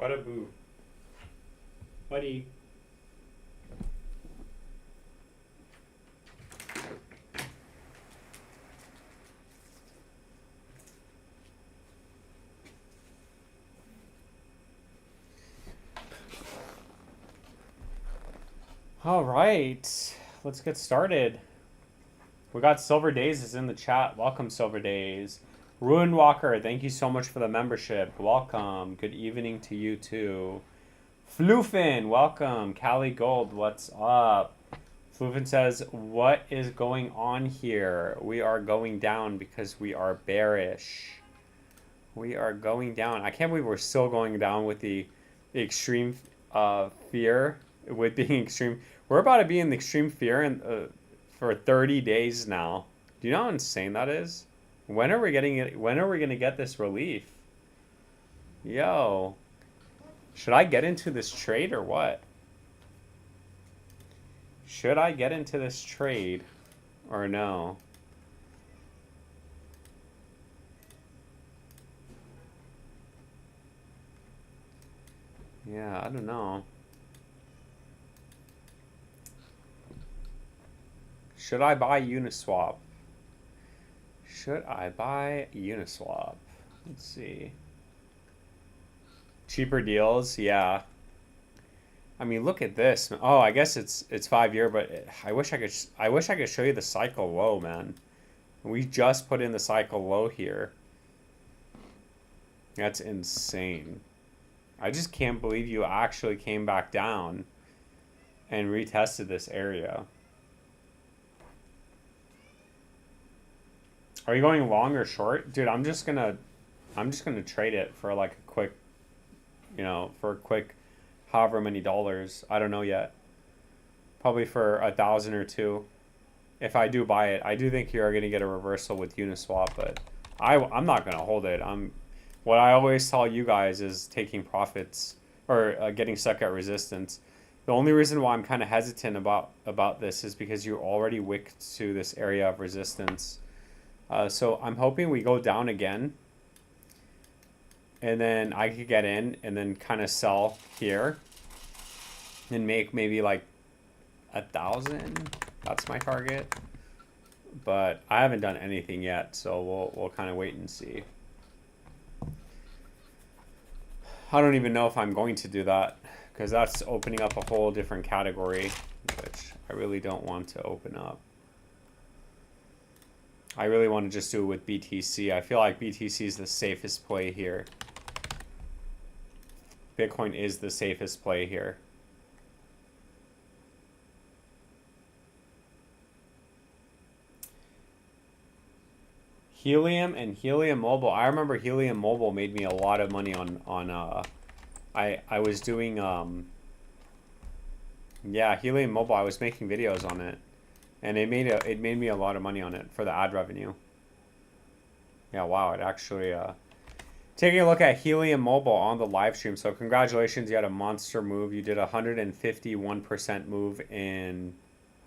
Bada boo. Buddy. All right, let's get started. We got Silver Days is in the chat. Welcome, Silver Days. Ruined Walker, thank you so much for the membership. Welcome. Good evening to you too. Floofin, welcome. Cali Gold, what's up? Floofin says, what is going on here? We are going down because we are bearish. We are going down. I can't believe we're still going down with the extreme fear. With being extreme. We're about to be in the extreme fear for 30 days now. Do you know how insane that is? When are we getting it? When are we going to get this relief? Yo. Should I get into this trade or what? Should I get into this trade or no? Yeah, I don't know. Should I buy Uniswap? Should I buy Uniswap? Let's see. Cheaper deals, yeah. I mean, look at this. Oh, I guess it's 5-year, but I wish I could show you the cycle low, man. We just put in the cycle low here. That's insane. I just can't believe you actually came back down and retested this area. Are you going long or short? Dude, I'm just gonna trade it for like a quick, for a quick however many dollars. I don't know yet. Probably for 1,000 or 2. If I do buy it, I do think you're gonna get a reversal with Uniswap, but I'm not gonna hold it. What I always tell you guys is taking profits or getting stuck at resistance. The only reason why I'm kind of hesitant about this is because you already wicked to this area of resistance. So I'm hoping we go down again and then I could get in and then kind of sell here and make maybe like 1,000. That's my target, but I haven't done anything yet, so we'll kind of wait and see. I don't even know if I'm going to do that because that's opening up a whole different category, which I really don't want to open up. I really want to just do it with BTC. I feel like BTC is the safest play here. Bitcoin is the safest play here. Helium and Helium Mobile. I remember Helium Mobile made me a lot of money on I was doing yeah, Helium Mobile. I was making videos on it. And it made me a lot of money on it for the ad revenue. Yeah, wow, it actually taking a look at Helium Mobile on the live stream. So congratulations, you had a monster move. You did 151% move in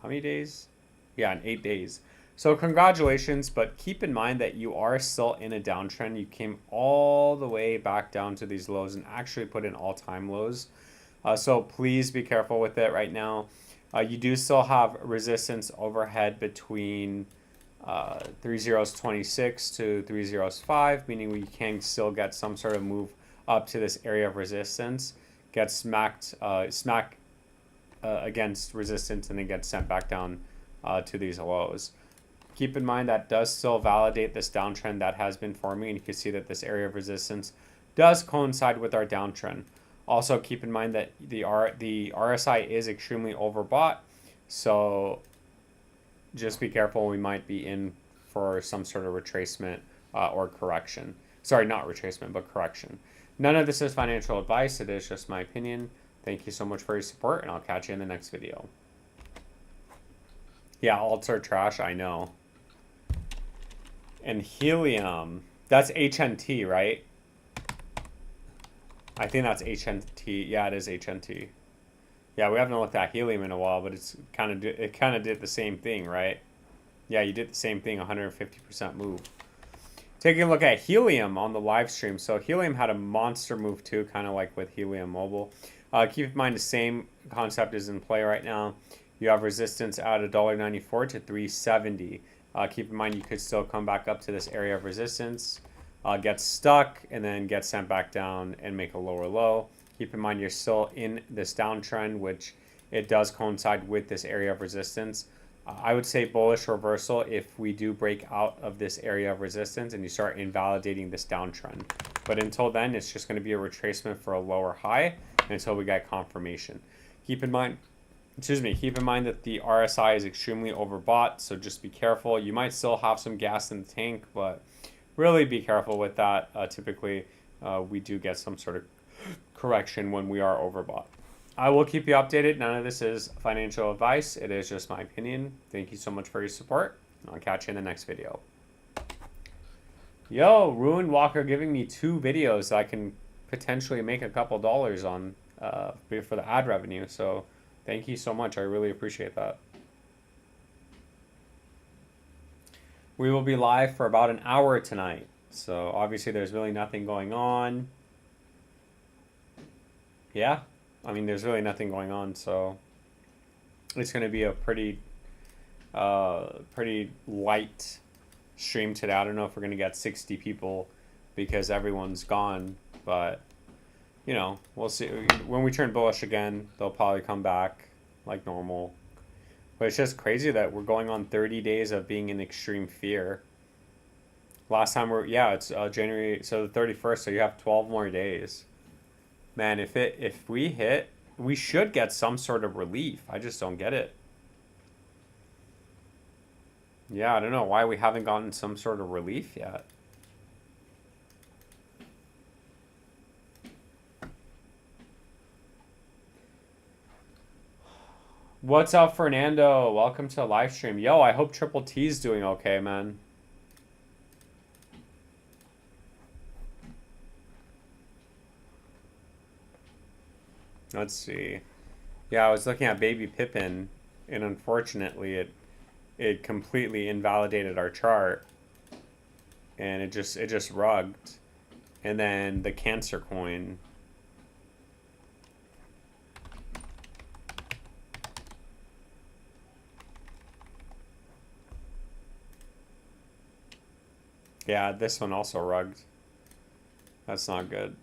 how many days? Yeah, in 8 days. So congratulations, but keep in mind that you are still in a downtrend. You came all the way back down to these lows and actually put in all-time lows. So please be careful with it right now. You do still have resistance overhead between 3026 to 3005, meaning we can still get some sort of move up to this area of resistance, get smacked against resistance, and then get sent back down to these lows. Keep in mind that does still validate this downtrend that has been forming, and you can see that this area of resistance does coincide with our downtrend. Also, keep in mind that the RSI is extremely overbought, so just be careful. We might be in for some sort of retracement or correction. Sorry, not retracement, but correction. None of this is financial advice. It is just my opinion. Thank you so much for your support, and I'll catch you in the next video. Yeah, alts are trash, I know. And Helium, that's HNT, right? I think that's HNT. Yeah, it is HNT. Yeah, we haven't looked at Helium in a while, but it kind of did the same thing, right? Yeah, you did the same thing, 150% move. Taking a look at Helium on the live stream. So Helium had a monster move too, kind of like with Helium Mobile. Keep in mind the same concept is in play right now. You have resistance at $1.94 to 370. Keep in mind you could still come back up to this area of resistance, get stuck, and then get sent back down and make a lower low. Keep in mind you're still in this downtrend, which it does coincide with this area of resistance. I would say bullish reversal if we do break out of this area of resistance and you start invalidating this downtrend. But until then, it's just going to be a retracement for a lower high until we get confirmation. Keep in mind that the RSI is extremely overbought, so just be careful. You might still have some gas in the tank, but really be careful with that. Typically, we do get some sort of correction when we are overbought. I will keep you updated. None of this is financial advice. It is just my opinion. Thank you so much for your support. I'll catch you in the next video. Yo, Ruin Walker giving me 2 videos that I can potentially make a couple dollars on for the ad revenue. So thank you so much. I really appreciate that. We will be live for about an hour tonight. So obviously there's really nothing going on. Yeah. I mean, there's really nothing going on, so it's going to be a pretty light stream today. I don't know if we're going to get 60 people because everyone's gone, but, you know, we'll see. When we turn bullish again, they'll probably come back like normal. But it's just crazy that we're going on 30 days of being in extreme fear. Last time it's January, so the 31st, so you have 12 more days. Man, if we hit, we should get some sort of relief. I just don't get it. Yeah, I don't know why we haven't gotten some sort of relief yet. What's up, Fernando? Welcome to the live stream. Yo, I hope Triple T's doing okay, man. Let's see. Yeah, I was looking at Baby Pippin, and unfortunately, it completely invalidated our chart, and it just rugged. And then the Cancer coin. Yeah, this one also rugged. That's not good.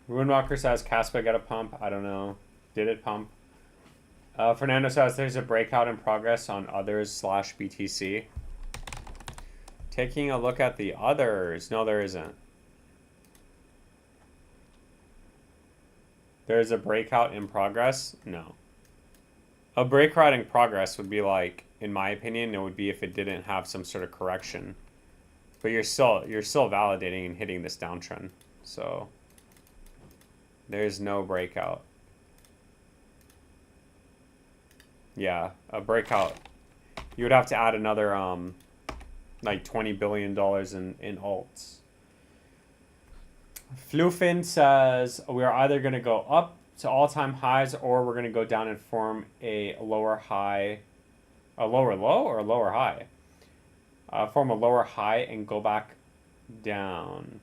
Runewalker says, Caspa got a pump. I don't know. Did it pump? Fernando says there's a breakout in progress on others / BTC. Taking a look at the others. No, there isn't. There's a breakout in progress? No. A breakout in progress would be like, in my opinion, it would be if it didn't have some sort of correction. But you're still validating and hitting this downtrend. So there's no breakout. Yeah, a breakout. You would have to add another like $20 billion in alts. Flufin says we're either going to go up to all-time highs or we're going to go down and form a lower high, a lower low or a lower high. Form a lower high and go back down.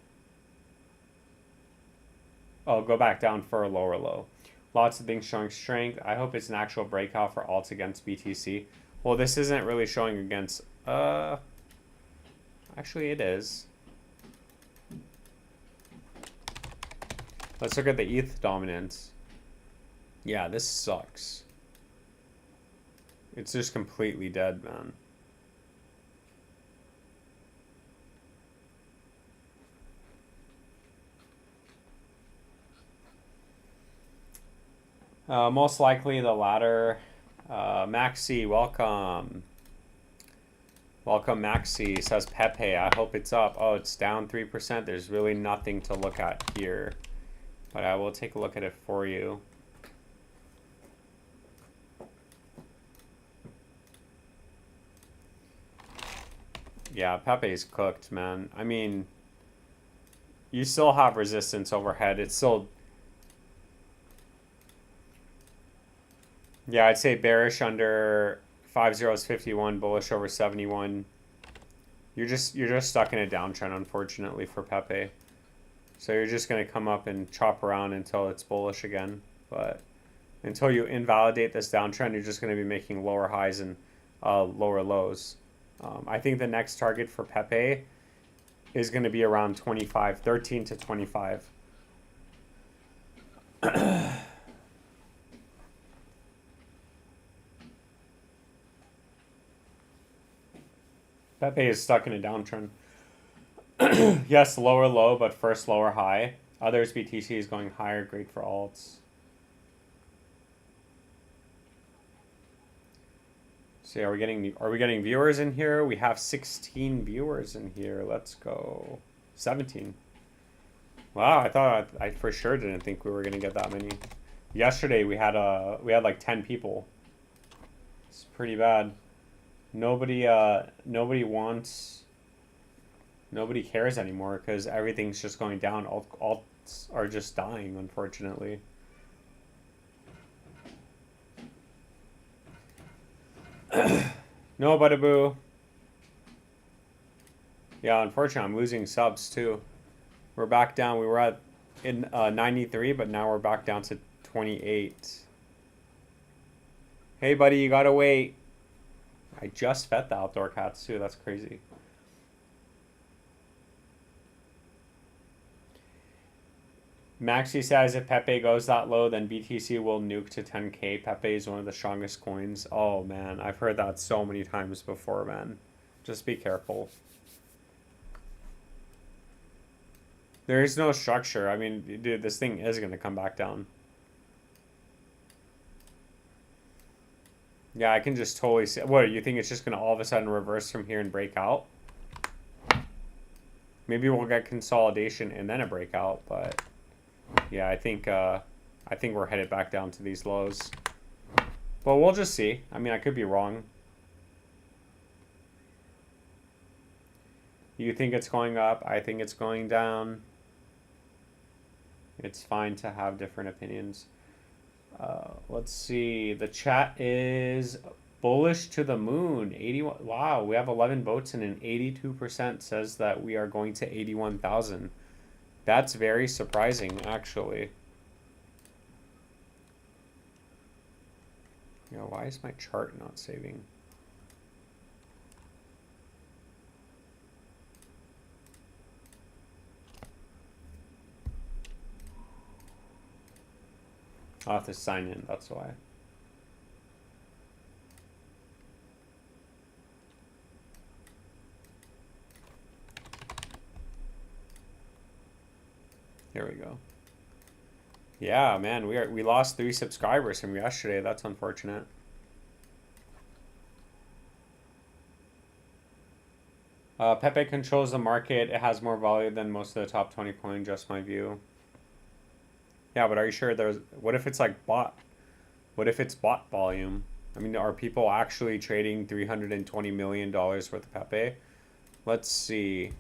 Oh, go back down for a lower low. Lots of things showing strength. I hope it's an actual breakout for alts against BTC. Well, this isn't really showing against... Actually, it is. Let's look at the ETH dominance. Yeah, this sucks. It's just completely dead, man. Most likely the latter. Maxi, welcome. Welcome, Maxi. Says Pepe. I hope it's up. Oh, it's down 3%. There's really nothing to look at here. But I will take a look at it for you. Yeah, Pepe's cooked, man. I mean, you still have resistance overhead. It's still... Yeah, I'd say bearish under 50 is 51, bullish over 71. You're just stuck in a downtrend, unfortunately, for Pepe. So you're just going to come up and chop around until it's bullish again. But until you invalidate this downtrend, you're just going to be making lower highs and lower lows. I think the next target for Pepe is going to be around 25, 13 to 25. Pepe is stuck in a downtrend. Yes, lower low, but first lower high. Others, BTC is going higher. Great for alts. See, are we getting viewers in here? We have 16 viewers in here. Let's go. 17. Wow, I for sure didn't think we were gonna get that many. Yesterday we had like 10 people. It's pretty bad. Nobody cares anymore because everything's just going down. Alts are just dying, unfortunately. No, Buttaboo. Yeah, unfortunately, I'm losing subs too. We're back down. We were at 93, but now we're back down to 28. Hey, buddy, you gotta wait. I just fed the outdoor cats too. That's crazy. Maxi says if Pepe goes that low, then BTC will nuke to 10K. Pepe is one of the strongest coins. Oh, man. I've heard that so many times before, man. Just be careful. There is no structure. I mean, dude, this thing is going to come back down. Yeah, I can just totally see. What, you think it's just going to all of a sudden reverse from here and break out? Maybe we'll get consolidation and then a breakout, but... yeah, I think we're headed back down to these lows. But we'll just see. I mean, I could be wrong. You think it's going up? I think it's going down. It's fine to have different opinions. Let's see. The chat is bullish to the moon. 81. Wow, we have 11 votes and an 82% says that we are going to 81,000. That's very surprising, actually. You know, why is my chart not saving? I'll have to sign in, that's why. Here we go. Yeah, man, we lost 3 subscribers from yesterday. That's unfortunate. Pepe controls the market. It has more value than most of the top 20 coins, just my view. Yeah, but are you sure there's... what if it's like bot? What if it's bot volume? I mean, are people actually trading $320 million worth of Pepe? Let's see.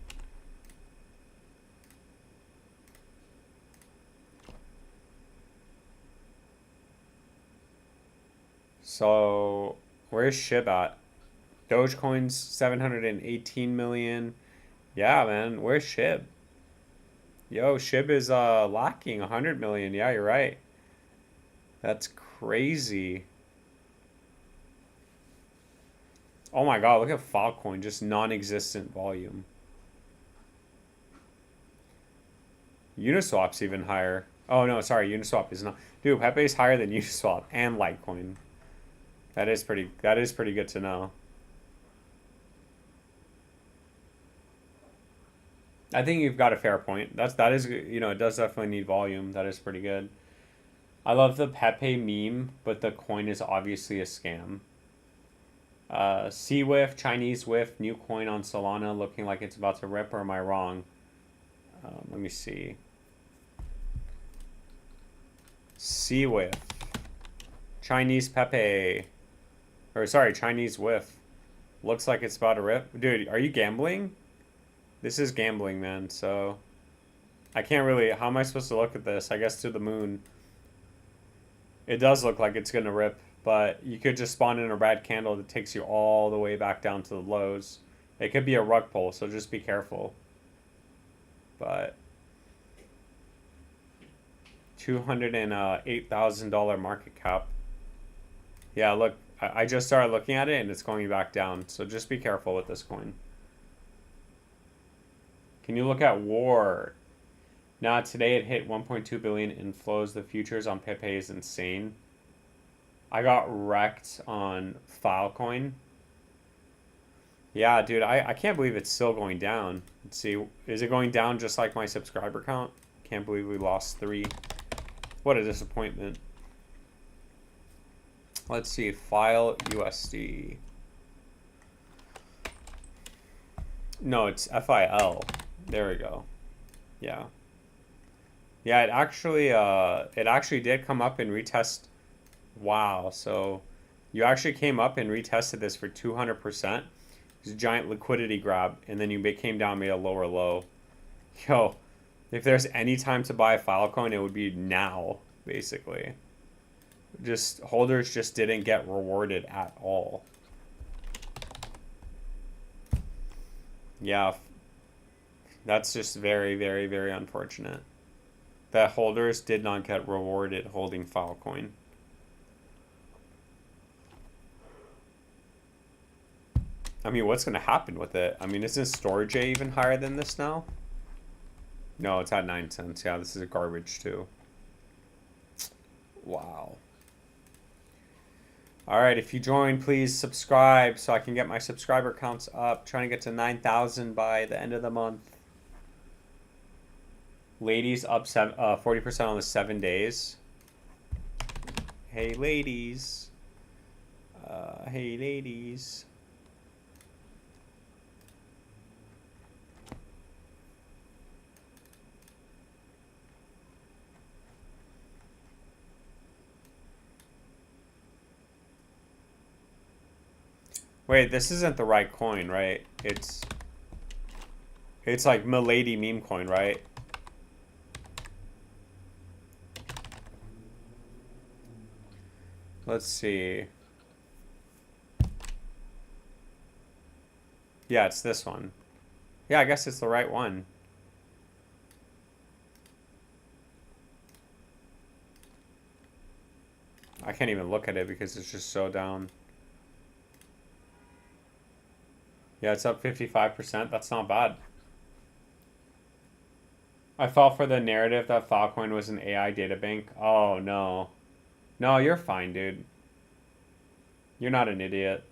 So, where's SHIB at? Dogecoin's 718 million. Yeah, man, where's SHIB? Yo, SHIB is lacking 100 million. Yeah, you're right. That's crazy. Oh my god, look at Altcoin, just non-existent volume. Uniswap's even higher. Oh no, sorry, Uniswap is not. Dude, Pepe's higher than Uniswap and Litecoin. That is pretty good to know. I think you've got a fair point. That is, you know, it does definitely need volume. That is pretty good. I love the Pepe meme, but the coin is obviously a scam. CWIF, Chinese WIF, new coin on Solana looking like it's about to rip, or am I wrong? Let me see. CWIF. Chinese Pepe. Or sorry, Chinese WIF. Looks like it's about to rip. Dude, are you gambling? This is gambling, man, so... I can't really... How am I supposed to look at this? I guess to the moon. It does look like it's gonna rip. But you could just spawn in a red candle that takes you all the way back down to the lows. It could be a rug pull, so just be careful. But $208,000 market cap. Yeah, look, I just started looking at it and it's going back down. So just be careful with this coin. Can you look at War? Now today it hit 1.2 billion inflows. The futures on Pepe is insane. I got wrecked on Filecoin. Yeah, dude, I can't believe it's still going down. Let's see. Is it going down just like my subscriber count? Can't believe we lost 3. What a disappointment. Let's see. File USD. No, it's FIL. There we go. Yeah. Yeah, it actually did come up and retest. Wow, so you actually came up and retested this for 200%. It's a giant liquidity grab, and then you came down, made a lower low. Yo, if there's any time to buy a Filecoin, it would be now, basically. Just holders just didn't get rewarded at all. Yeah, that's just very, very, very unfortunate. That holders did not get rewarded holding Filecoin. I mean, what's going to happen with it? I mean, isn't storage even higher than this now? No, it's at 9 cents. Yeah, this is a garbage too. Wow. All right, if you join, please subscribe so I can get my subscriber counts up. Trying to get to 9,000 by the end of the month. Ladies up 40% on the 7 days. Hey, ladies. Hey, ladies. Wait, this isn't the right coin, right? It's like Milady meme coin, right? Let's see. Yeah, it's this one. Yeah, I guess it's the right one. I can't even look at it because it's just so down. Yeah, it's up 55%. That's not bad. I fell for the narrative that Filecoin was an AI databank. Oh, no. No, you're fine, dude. You're not an idiot.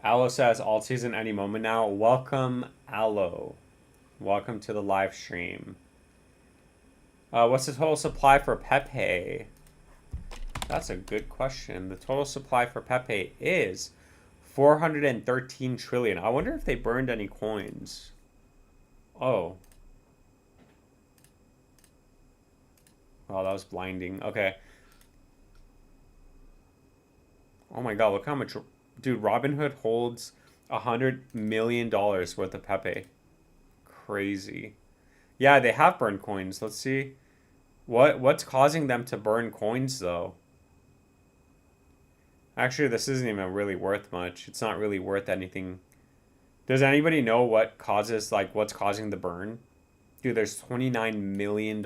Aloe says, alt season any moment now. Welcome, Aloe. Welcome to the live stream. What's the total supply for Pepe? That's a good question. The total supply for Pepe is 413 trillion. I wonder if they burned any coins. Oh. Wow, that was blinding. Okay. Oh my god, look how much... Dude, Robinhood holds $100 million worth of Pepe. Crazy. Yeah, they have burned coins. Let's see. What's causing them to burn coins, though? Actually, this isn't even really worth much. It's not really worth anything. Does anybody know what's causing the burn? Dude, there's $29 million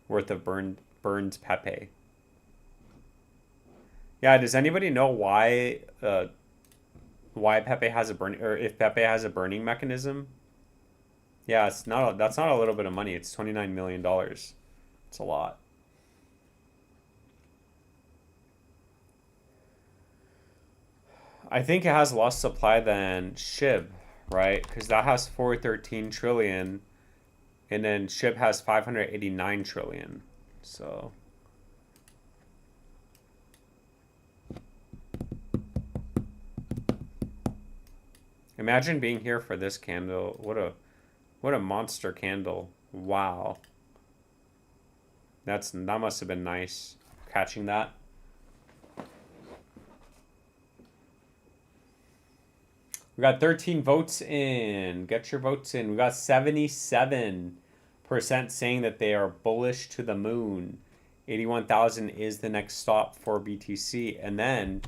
worth of burned Pepe. Yeah, does anybody know why Pepe has a burn, or if Pepe has a burning mechanism? Yeah, that's not a little bit of money. It's $29 million. It's a lot. I think it has less supply than SHIB, right? Because that has 413 trillion, and then SHIB has 589 trillion. So imagine being here for this candle. What a monster candle. Wow. That must have been nice catching that. We got 13 votes in. Get your votes in. We got 77. saying that they are bullish to the moon. 81,000 is the next stop for BTC. And then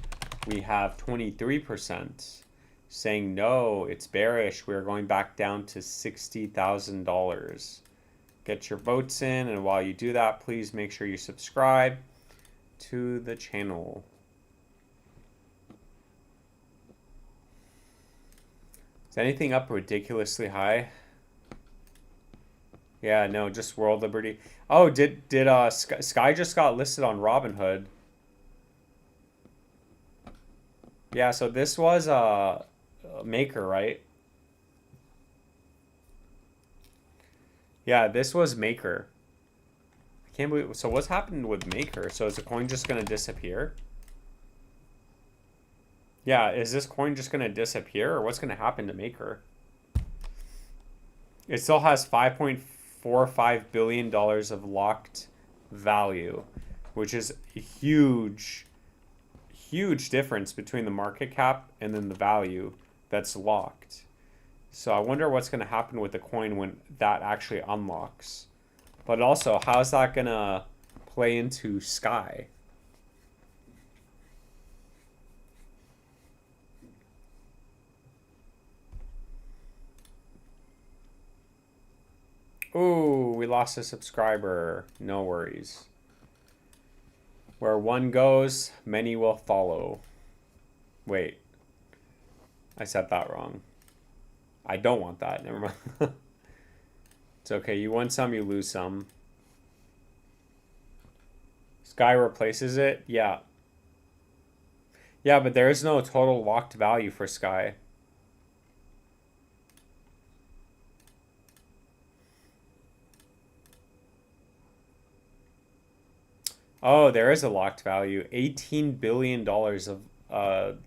we have 23% saying no, it's bearish. We're going back down to $60,000. Get your votes in, and while you do that, please make sure you subscribe to the channel. Is anything up ridiculously high? Yeah, no, just World Liberty. Oh, did Sky just got listed on Robinhood? Yeah, so this was a Maker, right? Yeah, this was Maker. I can't believe. So what's happened with Maker? So is the coin just gonna disappear? Yeah, is this coin just gonna disappear, or what's gonna happen to Maker? It still has $5.45 billion of locked value, which is a huge difference between the market cap and then the value that's locked. So I wonder what's going to happen with the coin when that actually unlocks. But also, how's that going to play into Sky? Ooh, we lost a subscriber. No worries. Where one goes, many will follow. Wait. I said that wrong. I don't want that. Never mind. It's okay. You win some, you lose some. Sky replaces it? Yeah. Yeah, but there is no total locked value for Sky. Oh, there is a locked value. $18 billion of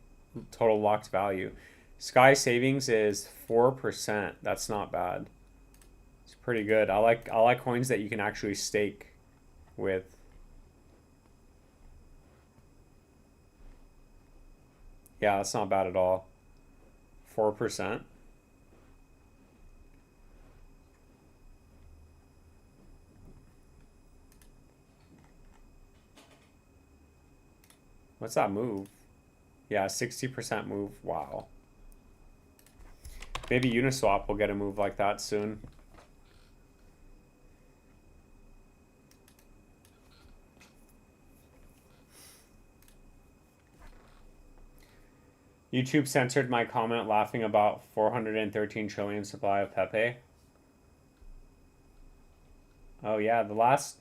total locked value. Sky savings is 4%. That's not bad. It's pretty good. I like coins that you can actually stake with. Yeah, that's not bad at all. 4%. What's that move? Yeah, 60% move. Wow. Maybe Uniswap will get a move like that soon. YouTube censored my comment laughing about 413 trillion supply of Pepe. Oh yeah, the last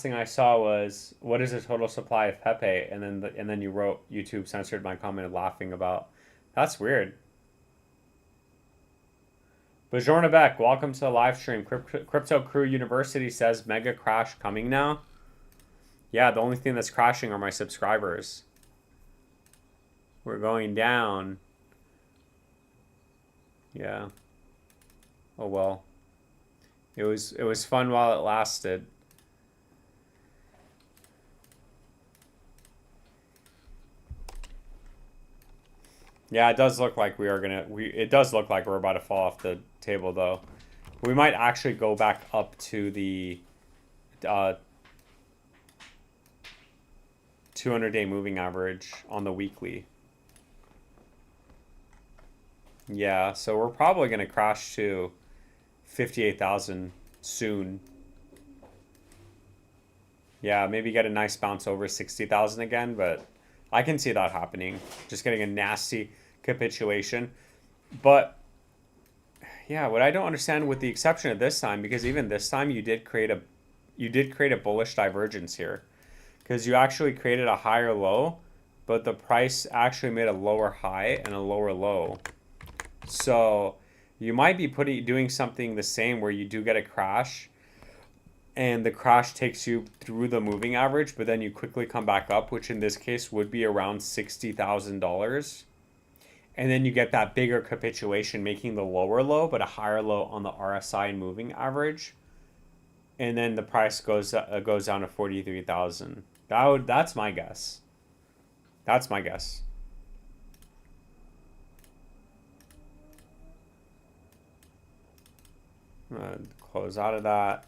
thing I saw was what is the total supply of Pepe, and then you wrote YouTube censored my comment laughing about. That's weird. Bajorna Beck, welcome to the live stream. Crypto Crew University says mega crash coming now. Yeah, the only thing that's crashing are my subscribers. We're going down. Yeah. Oh well. It was fun while it lasted. Yeah, it does look like it does look like we're about to fall off the table though. We might actually go back up to the 200-day moving average on the weekly. Yeah, so we're probably going to crash to 58,000 soon. Yeah, maybe get a nice bounce over 60,000 again, but I can see that happening. Just getting a nasty capitulation. But yeah, what I don't understand, with the exception of this time, because even this time you did create a bullish divergence here, because you actually created a higher low, but the price actually made a lower high and a lower low. So you might be doing something the same where you do get a crash and the crash takes you through the moving average, but then you quickly come back up, which in this case would be around $60,000. And then you get that bigger capitulation, making the lower low, but a higher low on the RSI and moving average. And then the price goes down to 43,000. That's my guess. That's my guess. Close out of that.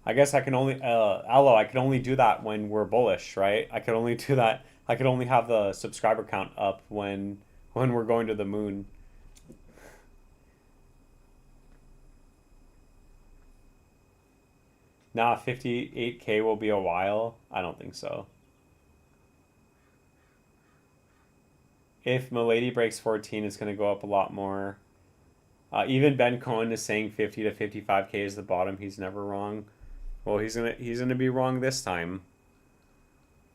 I guess I can only Allo, I can only do that when we're bullish, right? I could only do that. I could only have the subscriber count up when we're going to the moon. Nah, 58K will be a while. I don't think so. If Milady breaks 14, it's going to go up a lot more. Even Ben Cohen is saying 50 to 55K is the bottom. He's never wrong. Well, he's gonna be wrong this time.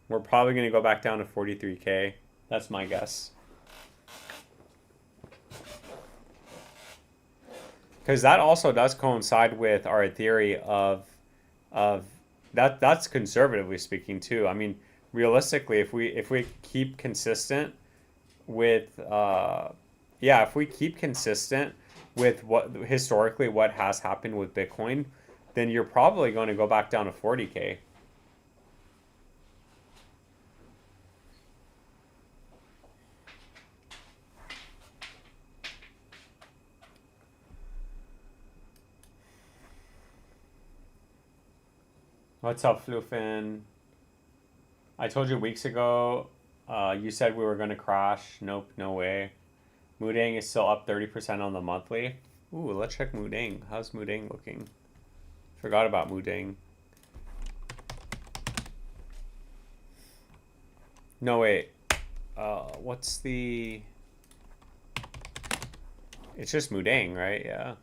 We're probably gonna go back down to 43K. That's my guess. Because that also does coincide with our theory of that. That's conservatively speaking too. I mean, realistically, if we keep consistent with if we keep consistent with what historically what has happened with Bitcoin, then you're probably going to go back down to 40K. What's up, Floofin? I told you weeks ago, you said we were going to crash. Nope, no way. Moodang is still up 30% on the monthly. Ooh, let's check Moodang. How's Moodang looking? Forgot about Moodang. No, wait. What's the... It's just Moodang, right? Yeah.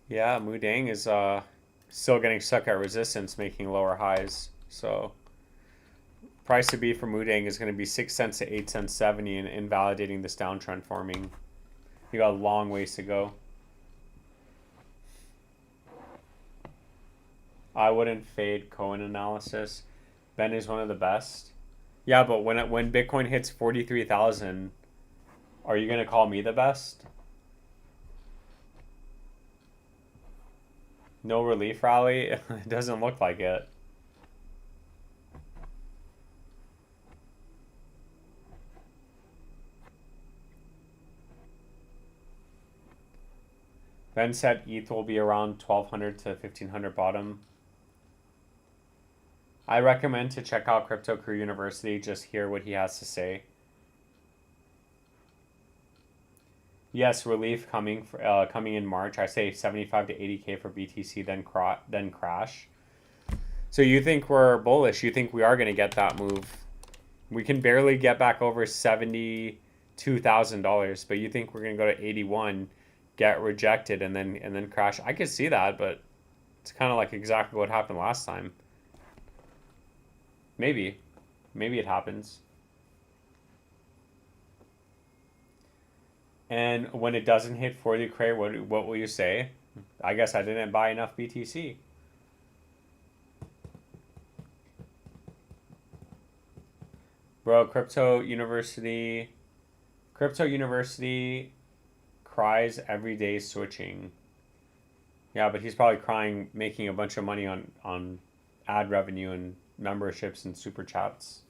Yeah, Moodang is still getting stuck at resistance, making lower highs. So price to be for Moodang is going to be 6 cents to 8 cents 70 and invalidating this downtrend forming. You got a long ways to go. I wouldn't fade Cohen analysis. Ben is one of the best. Yeah, but when Bitcoin hits 43,000, are you going to call me the best? No relief rally? It doesn't look like it. Ben said ETH will be around 1,200 to 1,500 bottom. I recommend to check out Crypto Crew University, just hear what he has to say. Yes, relief coming in March. I say 75 to 80K for BTC, then crash. So you think we're bullish? You think we are going to get that move? We can barely get back over $72,000, but you think we're going to go to 81, get rejected, and then crash? I could see that, but it's kind of like exactly what happened last time. Maybe it happens. And when it doesn't hit 40K, what will you say? I guess I didn't buy enough BTC. Bro, Crypto University cries every day switching. Yeah, but he's probably crying making a bunch of money on ad revenue and memberships and super chats.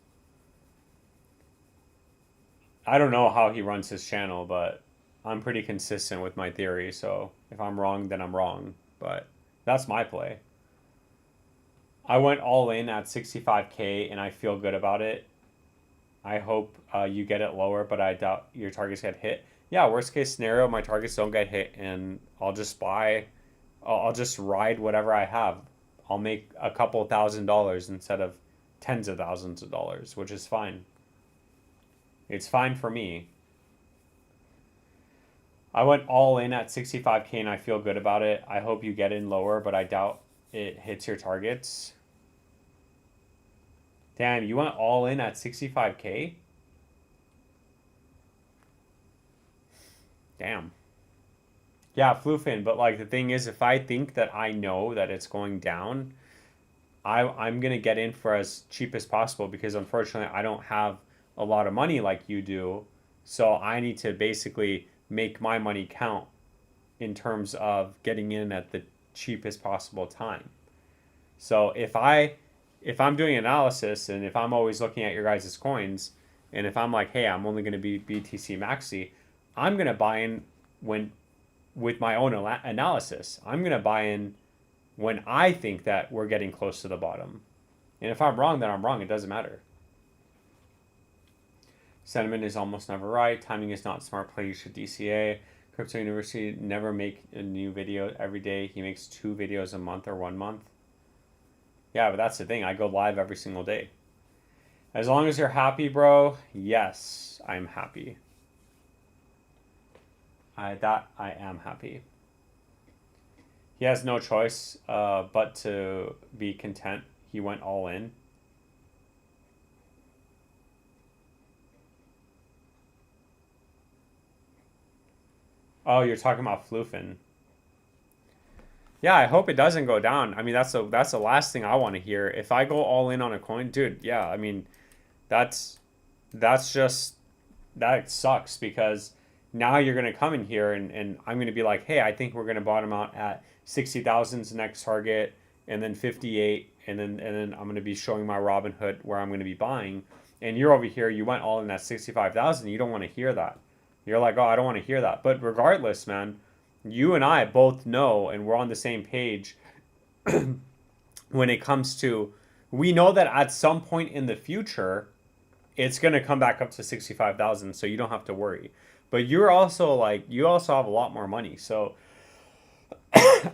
I don't know how he runs his channel, but I'm pretty consistent with my theory, so if I'm wrong, then I'm wrong. But that's my play. I went all in at 65K and I feel good about it. I hope you get it lower, but I doubt your targets get hit. Yeah, worst case scenario, my targets don't get hit and I'll just I'll just ride whatever I have. I'll make a couple $1,000s instead of tens of thousands of dollars, which is fine. It's fine for me. I went all in at 65K and I feel good about it. I hope you get in lower, but I doubt it hits your targets. Damn, you went all in at 65K? Damn. Yeah, Floofin, but like the thing is, if I think that I know that it's going down, I'm gonna get in for as cheap as possible because unfortunately I don't have a lot of money like you do. So I need to basically make my money count in terms of getting in at the cheapest possible time. So if I'm doing analysis and if I'm always looking at your guys' coins, and if I'm like, hey, I'm only going to be BTC Maxi, I'm going to buy in when with my own analysis. I'm going to buy in when I think that we're getting close to the bottom. And if I'm wrong, then I'm wrong. It doesn't matter. Sentiment is almost never right. Timing is not smart play. You should DCA. Crypto University never make a new video every day. He makes 2 videos a month or 1 month. Yeah, but that's the thing. I go live every single day. As long as you're happy, bro. Yes, I'm happy. I am happy. He has no choice but to be content. He went all in. Oh, you're talking about Floofin. Yeah, I hope it doesn't go down. I mean, that's the last thing I want to hear. If I go all in on a coin, dude, yeah, I mean, that's just that sucks because now you're gonna come in here and I'm gonna be like, hey, I think we're gonna bottom out at 60,000's next target, and then 58, and then I'm gonna be showing my Robinhood where I'm gonna be buying, and you're over here, you went all in at 65,000. You don't want to hear that. You're like, oh, I don't want to hear that. But regardless, man, you and I both know, and we're on the same page when it comes to, we know that at some point in the future, it's going to come back up to 65,000, so you don't have to worry. But you're also like, you also have a lot more money. So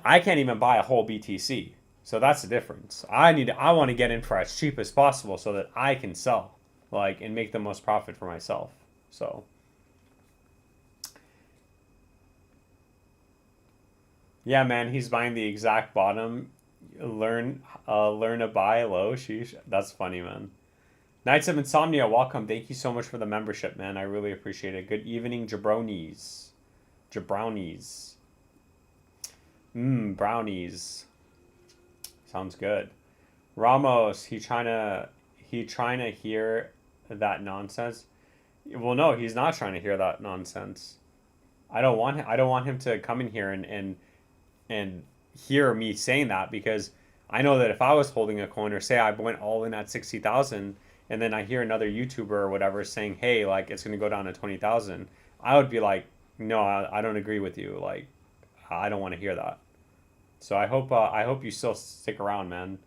I can't even buy a whole BTC. So that's the difference. I want to get in for as cheap as possible so that I can sell, like, and make the most profit for myself. So yeah, man, he's buying the exact bottom. Learn to buy low. Sheesh. That's funny, man. Nights of Insomnia, welcome. Thank you so much for the membership, man. I really appreciate it. Good evening, jabronis. Jabrownies. Brownies. Sounds good. Ramos, he trying to hear that nonsense. Well, no, he's not trying to hear that nonsense. I don't want him to come in here and hear me saying that, because I know that if I was holding a coin, or say I went all in at 60,000, and then I hear another YouTuber or whatever saying, hey, like, it's going to go down to 20,000, I would be like, no, I don't agree with you. Like, I don't want to hear that. So I hope you still stick around, man.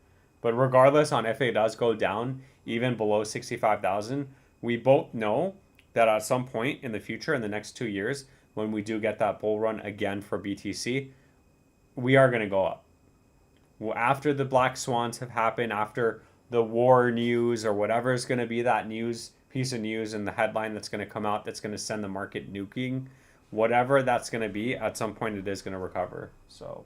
But regardless, on if it does go down even below 65,000, we both know that at some point in the future, in the next 2 years, when we do get that bull run again for BTC, we are going to go up. Well, after the black swans have happened, after the war news or whatever is going to be that piece of news and the headline that's going to come out that's going to send the market nuking, whatever that's going to be, at some point it is going to recover. So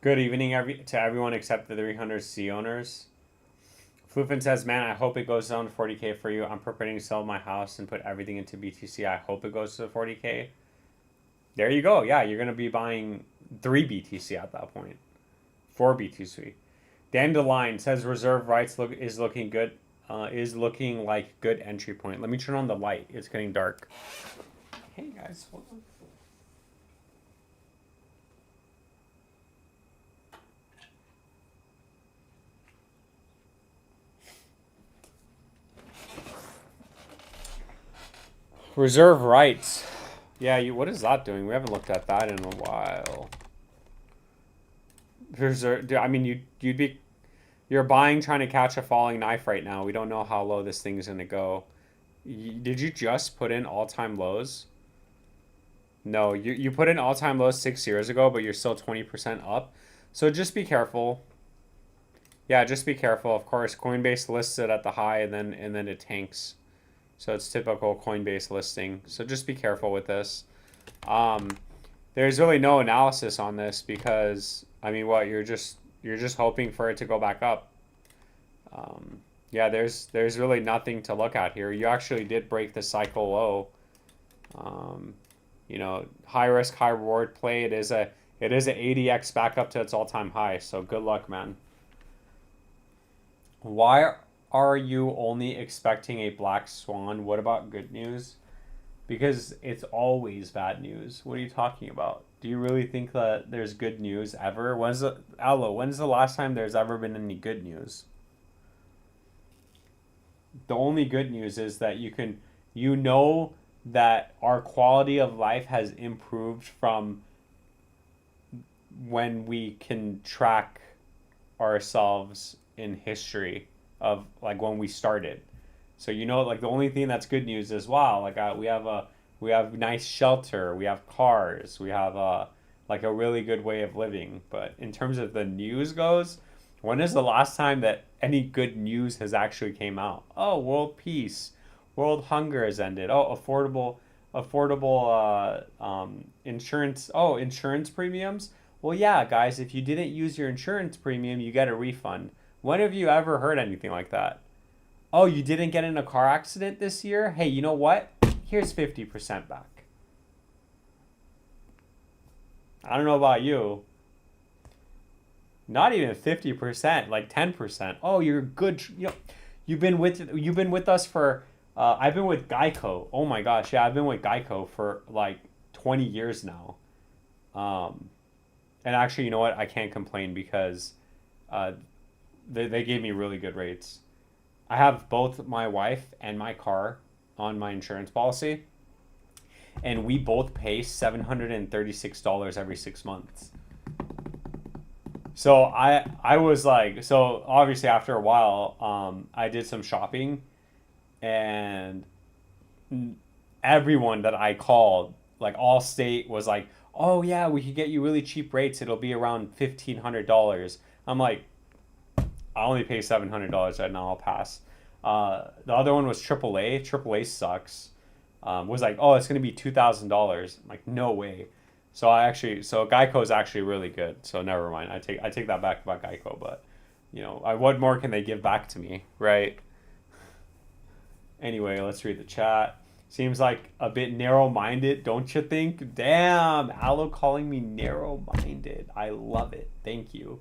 good evening to everyone except the 300C owners. Floofin says, man, I hope it goes down to 40K for you. I'm preparing to sell my house and put everything into BTC. I hope it goes to 40K. There you go. Yeah, you're going to be buying 3 BTC at that point. 4 BTC. Dandelion says reserve rights is looking good. Is looking like good entry point. Let me turn on the light. It's getting dark. Hey guys, hold on. Reserve rights. Yeah, what is that doing? We haven't looked at that in a while. I mean, you're buying trying to catch a falling knife right now. We don't know how low this thing's gonna go. Did you just put in all-time lows? No, you put in all-time lows 6 years ago, but you're still 20% up. So just be careful. Yeah, just be careful. Of course, Coinbase lists it at the high, and then it tanks. So it's typical Coinbase listing. So just be careful with this. There's really no analysis on this because, I mean, what, you're just hoping for it to go back up. Yeah, there's really nothing to look at here. You actually did break the cycle low. You know, high risk, high reward play. It is a 80x back up to its all-time high. So good luck, man. Why are you only expecting a black swan? What about good news? Because it's always bad news. What are you talking about? Do you really think that there's good news ever? When's the last time there's ever been any good news? The only good news is that you know that our quality of life has improved from when we can track ourselves in history of like when we started. So you know, like the only thing that's good news is wow, like we have nice shelter, we have cars, we have like a really good way of living. But in terms of the news goes, when is the last time that any good news has actually came out? Oh, world peace, world hunger has ended. Oh, affordable insurance. Oh, insurance premiums. Well, yeah, guys, if you didn't use your insurance premium, you get a refund. When have you ever heard anything like that? Oh, you didn't get in a car accident this year? Hey, you know what? Here's 50% back. I don't know about you. Not even 50%, like 10%. Oh, you're good. You know, you've been with us for I've been with Geico. Oh my gosh, yeah, I've been with Geico for like 20 years now. Um and actually, you know what? I can't complain because uh they gave me really good rates. I have both my wife and my car on my insurance policy, and we both pay $736 every 6 months. So I was like, so obviously after a while, I did some shopping, and everyone that I called, like all state, was like, oh yeah, we could get you really cheap rates. It'll be around $1,500. I'm like, I only pay $700 right now. I'll pass. The other one was AAA. AAA sucks. Was like, oh, it's gonna be $2,000. I'm like, no way. So Geico is actually really good. So never mind. I take that back about Geico. But you know, what more can they give back to me, right? Anyway, let's read the chat. Seems like a bit narrow-minded, don't you think? Damn, Aloe calling me narrow-minded. I love it. Thank you.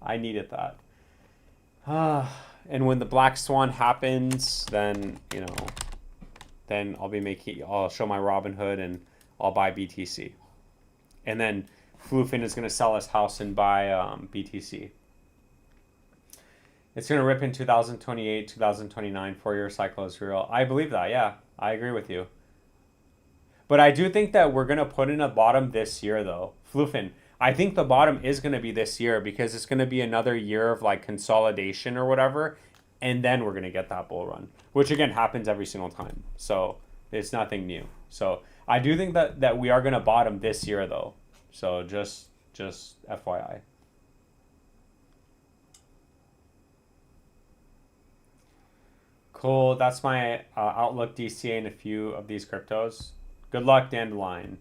I needed that. And when the black swan happens, then you know, then I'll show my Robin Hood and I'll buy BTC. And then Floofin is going to sell his house and buy BTC. It's going to rip in 2028, 2029, 4-year cycle is real. I believe that, yeah. I agree with you. But I do think that we're going to put in a bottom this year, though. Floofin, I think the bottom is going to be this year because it's going to be another year of like consolidation or whatever. And then we're going to get that bull run, which again happens every single time. So it's nothing new. So I do think that we are going to bottom this year, though. So just FYI. Cool. That's my Outlook DCA in a few of these cryptos. Good luck, Dandelion.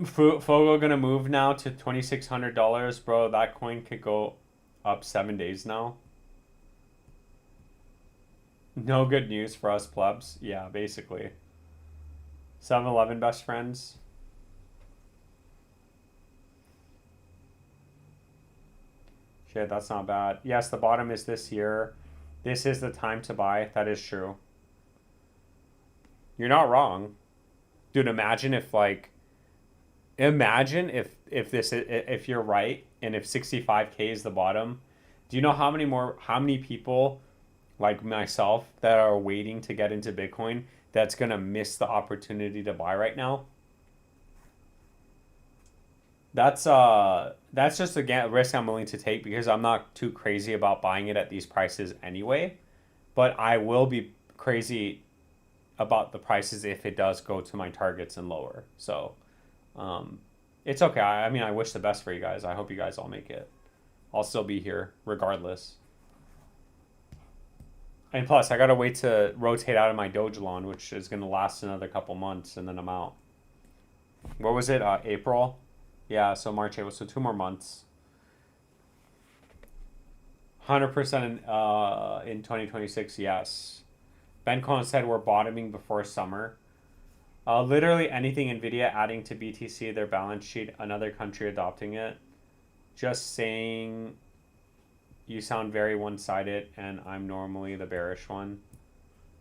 Fogo gonna move now to $2,600, bro. That coin could go up 7 days now. No good news for us plebs. Yeah, basically. 7-Eleven best friends. Shit, that's not bad. Yes, the bottom is this year. This is the time to buy. That is true. You're not wrong. Dude, imagine if you're right and if 65K is the bottom. Do you know how many people like myself that are waiting to get into Bitcoin that's going to miss the opportunity to buy right now? That's just a risk I'm willing to take because I'm not too crazy about buying it at these prices anyway, but I will be crazy about the prices if it does go to my targets and lower. So, it's okay. I mean, I wish the best for you guys. I hope you guys all make it. I'll still be here regardless. And plus, I gotta wait to rotate out of my Doge loan, which is gonna last another couple months, and then I'm out. What was it? April? Yeah, so March, April, so 2 more months. 100% in 2026, yes. Ben Cohen said we're bottoming before summer. Literally anything NVIDIA adding to BTC, their balance sheet, another country adopting it. Just saying you sound very one-sided, and I'm normally the bearish one.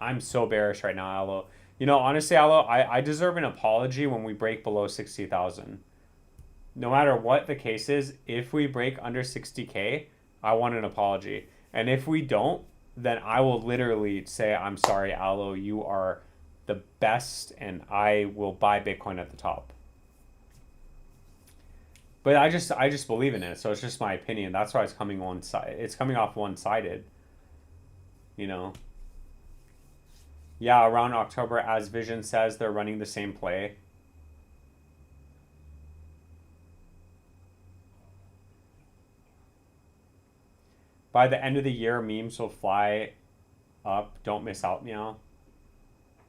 I'm so bearish right now, Aloe. You know, honestly, Alo, I deserve an apology when we break below 60,000. No matter what the case is, if we break under 60K, I want an apology. And if we don't, then I will literally say, I'm sorry, Alo, you are the best, and I will buy Bitcoin at the top. But I just believe in it, so it's just my opinion. That's why it's coming one side. It's coming off one sided, you know. Yeah, around October, as Vision says, they're running the same play. By the end of the year, memes will fly up. Don't miss out, meow.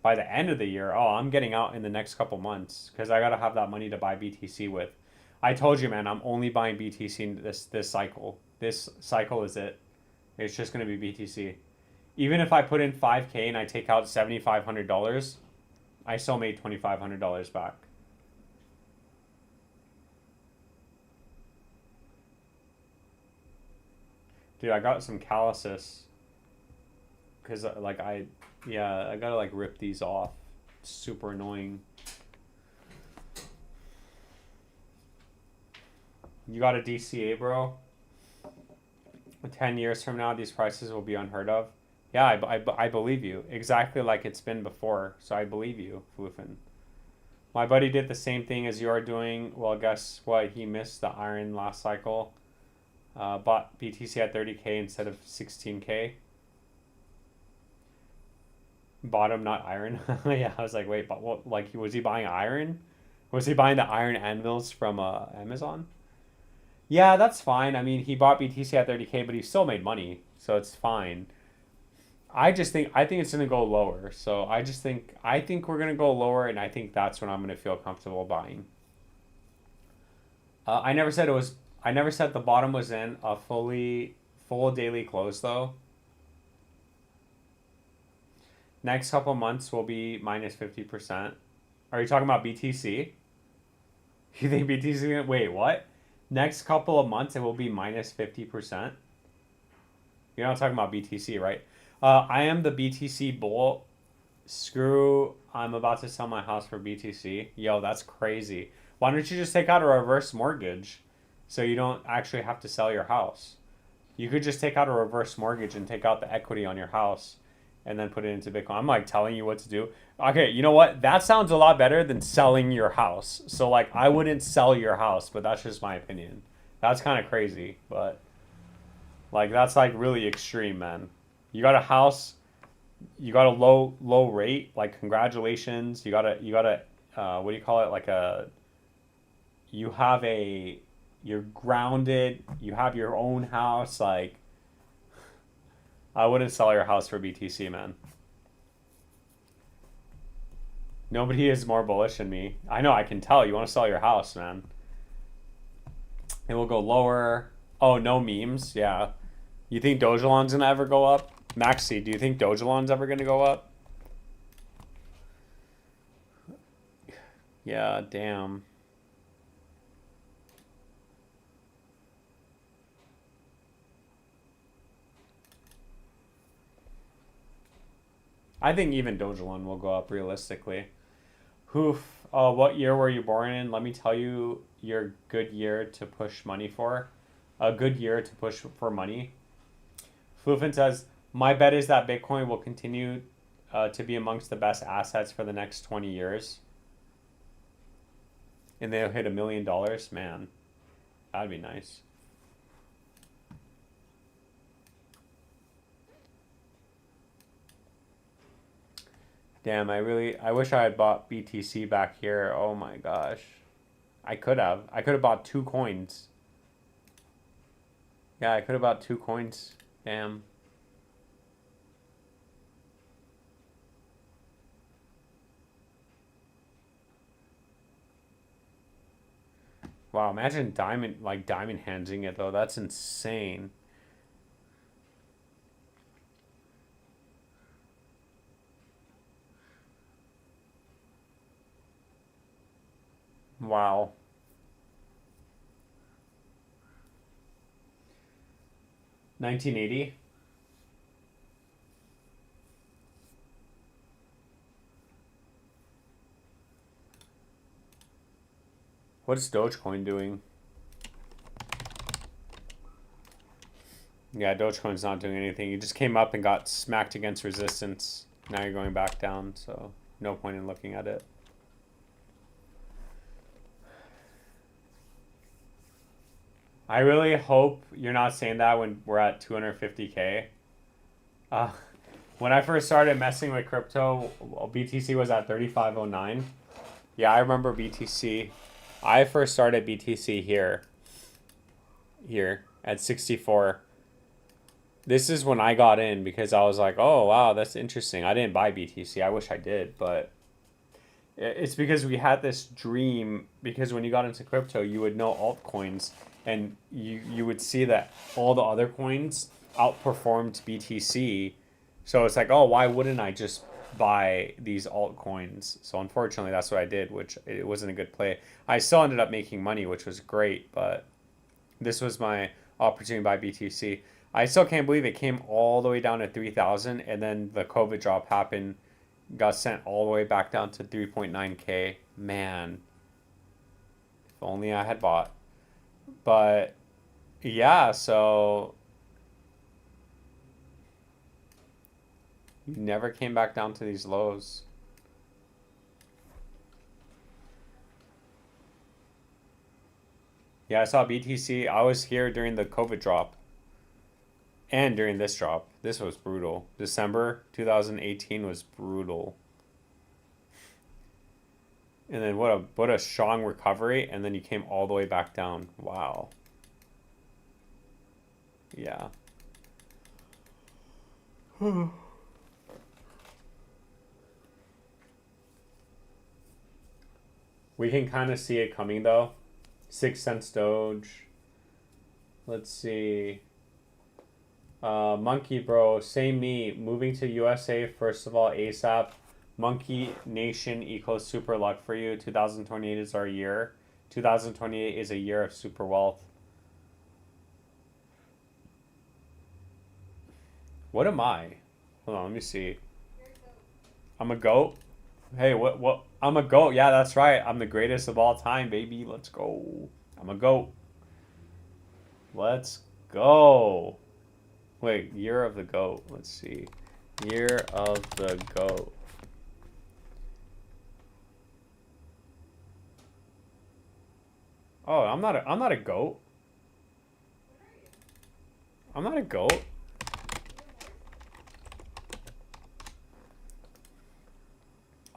By the end of the year, oh, I'm getting out in the next couple months because I gotta have that money to buy BTC with. I told you, man, I'm only buying BTC this cycle. This cycle is it. It's just gonna be BTC. Even if I put in 5K and I take out $7,500, I still made $2,500 back. Dude, I got some calluses because I gotta like rip these off. It's super annoying. You got a DCA, bro? 10 years from now, these prices will be unheard of. Yeah, I believe you. Exactly like it's been before. So I believe you, Floofin. My buddy did the same thing as you are doing. Well, guess what? He missed the iron last cycle. Bought BTC at 30K instead of 16K. Bottom, not iron. Yeah, I was like, wait, but what? Like, was he buying iron? Was he buying the iron anvils from Amazon? Yeah, that's fine. I mean, he bought BTC at 30K, but he still made money, so it's fine. I think it's gonna go lower. So I think we're gonna go lower, and I think that's when I'm gonna feel comfortable buying. I never said it was. I never said the bottom was in a full daily close though. Next couple months will be minus 50%. Are you talking about BTC? You think BTC? Wait, what? Next couple of months it will be minus 50%. You're not talking about BTC, right? I am the BTC bull. Screw, I'm about to sell my house for BTC. Yo, that's crazy. Why don't you just take out a reverse mortgage so you don't actually have to sell your house? You could just take out a reverse mortgage and take out the equity on your house and then put it into Bitcoin. I'm like telling you what to do. Okay, you know what? That sounds a lot better than selling your house. So like I wouldn't sell your house, but that's just my opinion. That's kind of crazy, but like that's like really extreme, man. You got a house, you got a low rate, like congratulations. You got a what do you call it? Like a you have a you're grounded, you have your own house, like I wouldn't sell your house for BTC, man. Nobody is more bullish than me. I know, I can tell. You want to sell your house, man. It will go lower. Oh, no memes. Yeah. You think Dogelon's going to ever go up? Maxi, do you think Dogelon's ever going to go up? Yeah, damn. I think even Dogelon will go up realistically. Hoof. Oh, what year were you born in? Let me tell you your good year to push money for. A good year to push for money. Floofin says, my bet is that Bitcoin will continue to be amongst the best assets for the next 20 years. And they'll hit $1 million. Man, that'd be nice. Damn, I wish I had bought BTC back here. Oh my gosh. I could have. I could have bought 2 coins. Yeah, I could have bought 2 coins. Damn. Wow, imagine diamond handsing it though. That's insane. Wow. 1980. What's Dogecoin doing? Yeah, Dogecoin's not doing anything. You just came up and got smacked against resistance. Now you're going back down, so no point in looking at it. I really hope you're not saying that when we're at 250K. When I first started messing with crypto, BTC was at 3509. Yeah, I remember BTC. I first started BTC here at 64. This is when I got in because I was like, oh, wow, that's interesting. I didn't buy BTC. I wish I did, but it's because we had this dream, because when you got into crypto, you would know altcoins and you would see that all the other coins outperformed BTC. So it's like, oh, why wouldn't I just buy these altcoins? So unfortunately, that's what I did, which it wasn't a good play. I still ended up making money, which was great, but this was my opportunity to buy BTC. I still can't believe it came all the way down to 3,000, and then the COVID drop happened, got sent all the way back down to 3.9K. Man, if only I had bought. But yeah, so you never came back down to these lows. Yeah, I saw BTC. I was here during the COVID drop and during this drop. This was brutal. December 2018 was brutal. And then what a strong recovery, and then you came all the way back down. Wow. Yeah. We can kind of see it coming though. 6 cents Doge. Let's see. Monkey Bro, same me. Moving to USA first of all ASAP. Monkey Nation equals super luck for you. 2028 is our year. 2028 is a year of super wealth. What am I? Hold on, let me see. I'm a goat. Hey, what? I'm a goat. Yeah, that's right. I'm the greatest of all time, baby. Let's go. I'm a goat. Let's go. Wait, year of the goat. Let's see. Year of the goat. Oh, I'm not a goat. I'm not a goat.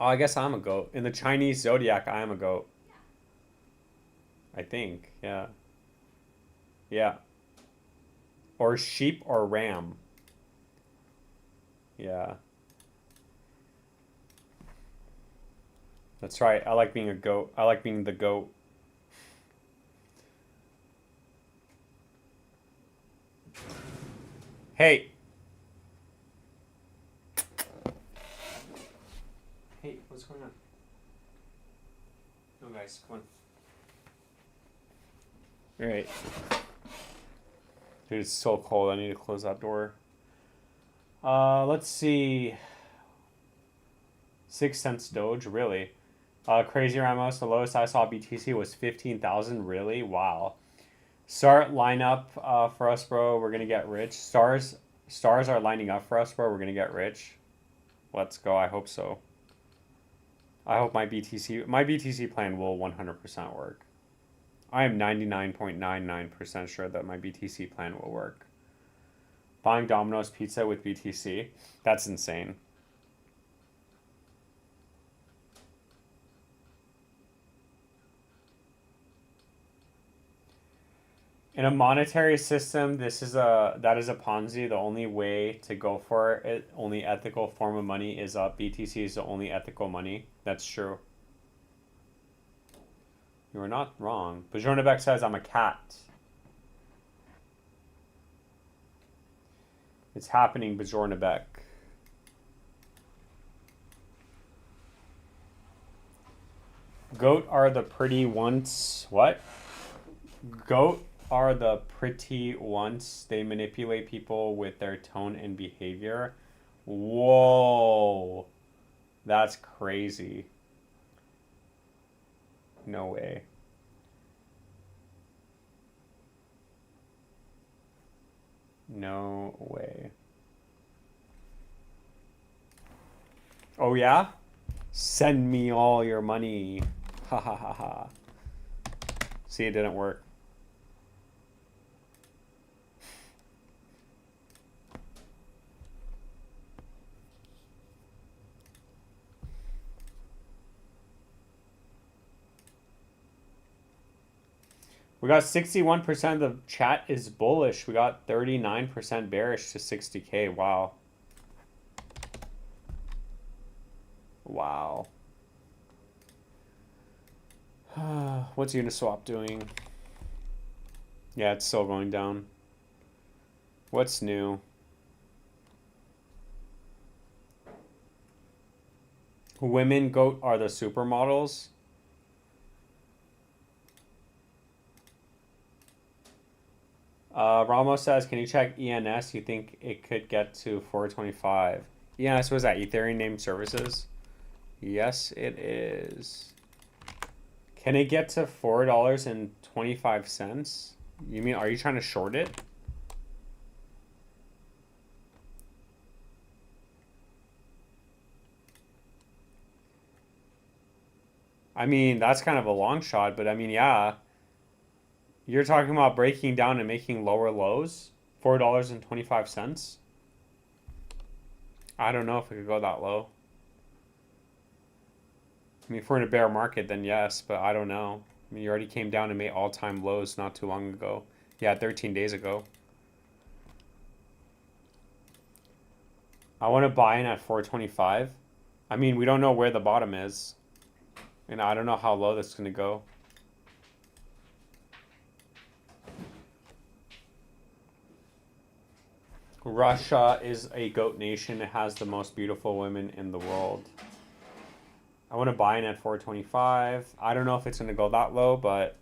Oh, I guess I'm a goat. In the Chinese zodiac, I am a goat. I think, yeah. Yeah. Or sheep or ram. Yeah. That's right. I like being a goat. I like being the goat. Hey. Hey, what's going on? No, guys, come on. All right. Dude, it's so cold. I need to close that door. Let's see. 6 cents Doge, really? Crazy Ramos, the lowest I saw BTC was 15,000, really? Wow. Start lineup for us, bro. We're gonna get rich. Stars are lining up for us, bro. We're gonna get rich. Let's go. I hope so. I hope my BTC plan will 100% work. I am 99.99% sure that my BTC plan will work. Buying Domino's pizza with BTC? That's insane. In a monetary system, that is a Ponzi. The only way to go for it, only ethical form of money is BTC is the only ethical money. That's true. You are not wrong. Bajornabek says I'm a cat. It's happening, Bajornabek. Goat are the pretty ones. What? Goat are the pretty ones. They manipulate people with their tone and behavior. Whoa. That's crazy. No way. No way. Oh yeah? Send me all your money. Ha ha ha ha. See, it didn't work. We got 61% of the chat is bullish. We got 39% bearish to 60K. Wow. Wow. What's Uniswap doing? Yeah, it's still going down. What's new? Women goat are the supermodels. Ramos says, can you check ENS? You think it could get to 425? ENS, was that Ethereum named services? Yes, it is. Can it get to $4.25? You mean, are you trying to short it? I mean, that's kind of a long shot, but I mean, yeah. You're talking about breaking down and making lower lows? $4.25? I don't know if it could go that low. I mean, if we're in a bear market, then yes, but I don't know. I mean, you already came down and made all-time lows not too long ago. Yeah, 13 days ago. I want to buy in at 425. I mean, we don't know where the bottom is. And I don't know how low that's going to go. Russia is a goat nation. It has the most beautiful women in the world. I want to buy in at 425. I don't know if it's going to go that low, but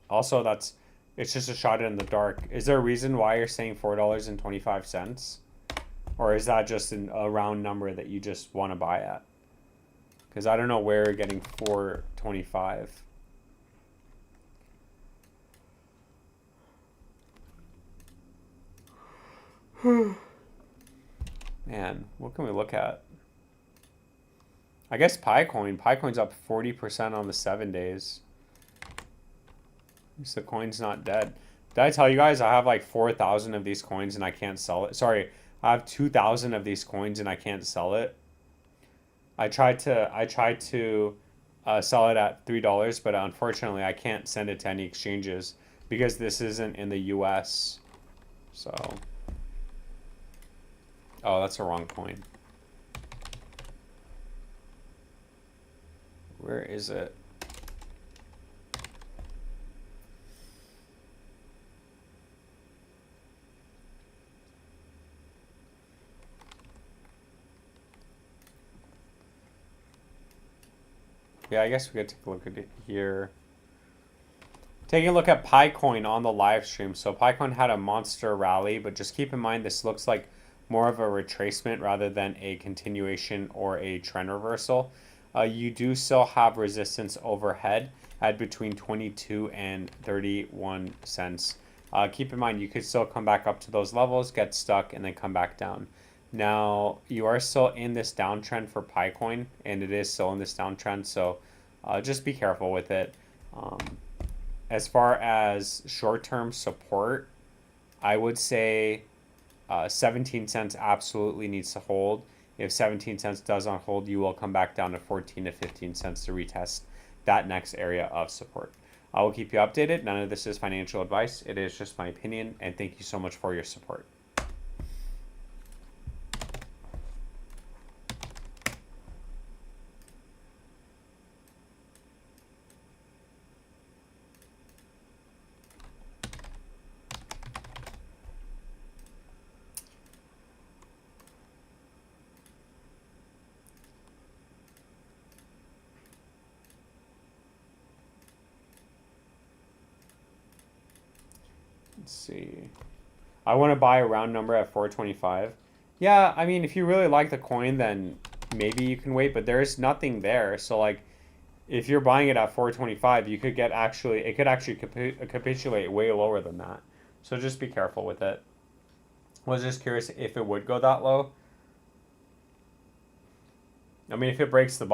also it's just a shot in the dark. Is there a reason why you're saying $4.25? Or is that just a round number that you just want to buy at? Because I don't know where you're getting 425. Man, what can we look at? I guess Picoin. Picoin's up 40% on the 7 days. At least the coin's not dead. Did I tell you guys I have like 4,000 of these coins and I can't sell it? Sorry, I have 2,000 of these coins and I can't sell it. I tried to sell it at $3, but unfortunately I can't send it to any exchanges because this isn't in the US. So, oh, that's the wrong coin. Where is it? Yeah, I guess we could take a look at it here. Taking a look at Picoin on the live stream. So Picoin had a monster rally, but just keep in mind this looks like more of a retracement rather than a continuation or a trend reversal. You do still have resistance overhead at between 22 and 31 cents. Keep in mind you could still come back up to those levels, get stuck, and then come back down. Now, you are still in this downtrend for Picoin, and it is still in this downtrend, so just be careful with it. As far as short-term support, I would say 17 cents absolutely needs to hold. If 17 cents does not hold, you will come back down to 14 to 15 cents to retest that next area of support. I will keep you updated. None of this is financial advice. It is just my opinion, and thank you so much for your support. Let's see. I want to buy a round number at 425. Yeah, I mean, if you really like the coin, then maybe you can wait, but there's nothing there. So, like, if you're buying it at 425, you could get it could actually capitulate way lower than that. So just be careful with it. Was just curious if it would go that low. I mean, if it breaks the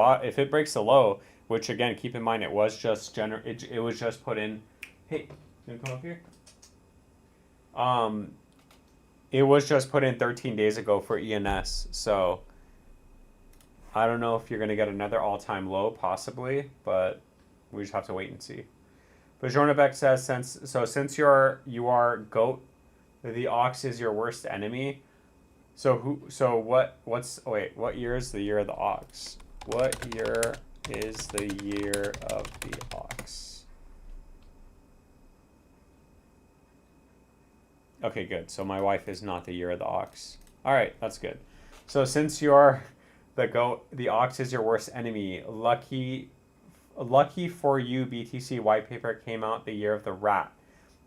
low, which again, keep in mind, it was just it was just put in. Hey, you gonna come up here? It was just put in 13 days ago for ENS, so I don't know if you're gonna get another all-time low, possibly, but we just have to wait and see. But Jornabek says since you are goat, the ox is your worst enemy. What year is the year of the ox? What year is the year of the ox? Okay, good. So my wife is not the year of the ox. All right, that's good. So since you're the goat, the ox is your worst enemy. Lucky for you, BTC white paper came out the year of the rat.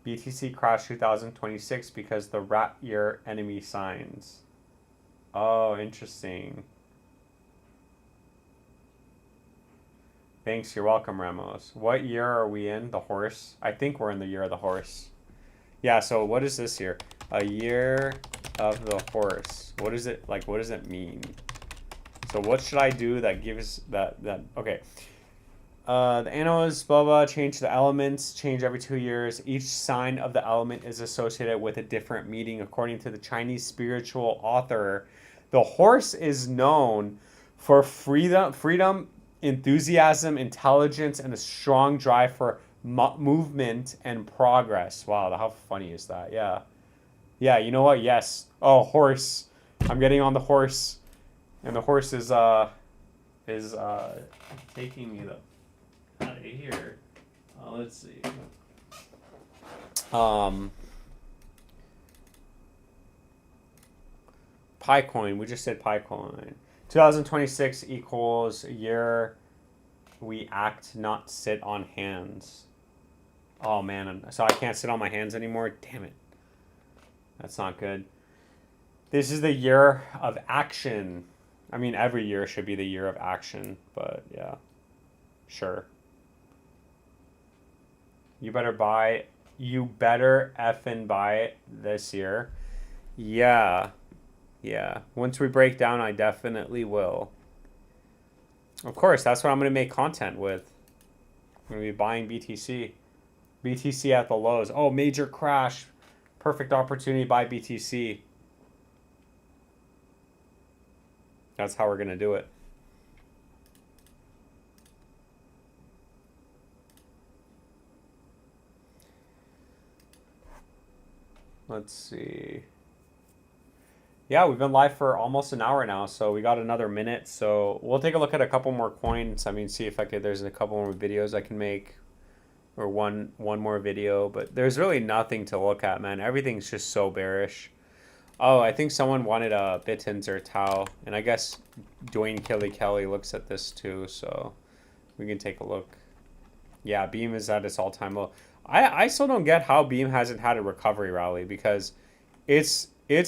BTC crashed 2026 because the rat year enemy signs. Oh, interesting. Thanks, you're welcome, Ramos. What year are we in? The horse? I think we're in the year of the horse. Yeah, so what is this year? A year of the horse. What is it like? What does it mean? So what should I do that gives that okay. The animals, blah, blah, change the elements, change every 2 years. Each sign of the element is associated with a different meaning. According to the Chinese spiritual author, the horse is known for freedom, enthusiasm, intelligence, and a strong drive for movement and progress. Wow, how funny is that? Yeah. Yeah, you know what? Yes. Oh, horse. I'm getting on the horse. And the horse is taking me out of here. Let's see. Picoin. We just said Picoin. 2026 equals year we act, not sit on hands. Oh man, so I can't sit on my hands anymore? Damn it. That's not good. This is the year of action. I mean, every year should be the year of action, but yeah. Sure. You better effing buy it this year. Yeah. Yeah. Once we break down, I definitely will. Of course, that's what I'm going to make content with. I'm going to be buying BTC. BTC at the lows. Oh, major crash. Perfect opportunity to buy BTC. That's how we're going to do it. Let's see. Yeah, we've been live for almost an hour now, so we got another minute. So we'll take a look at a couple more coins. I mean, see if there's a couple more videos I can make, or one more video. But there's really nothing to look at, man. Everything's just so bearish. Oh, I think someone wanted a Bittins or Tau, and I guess Dwayne Kelly looks at this too, so we can take a look. Yeah, Beam is at its all-time low. I still don't get how Beam hasn't had a recovery rally, because it's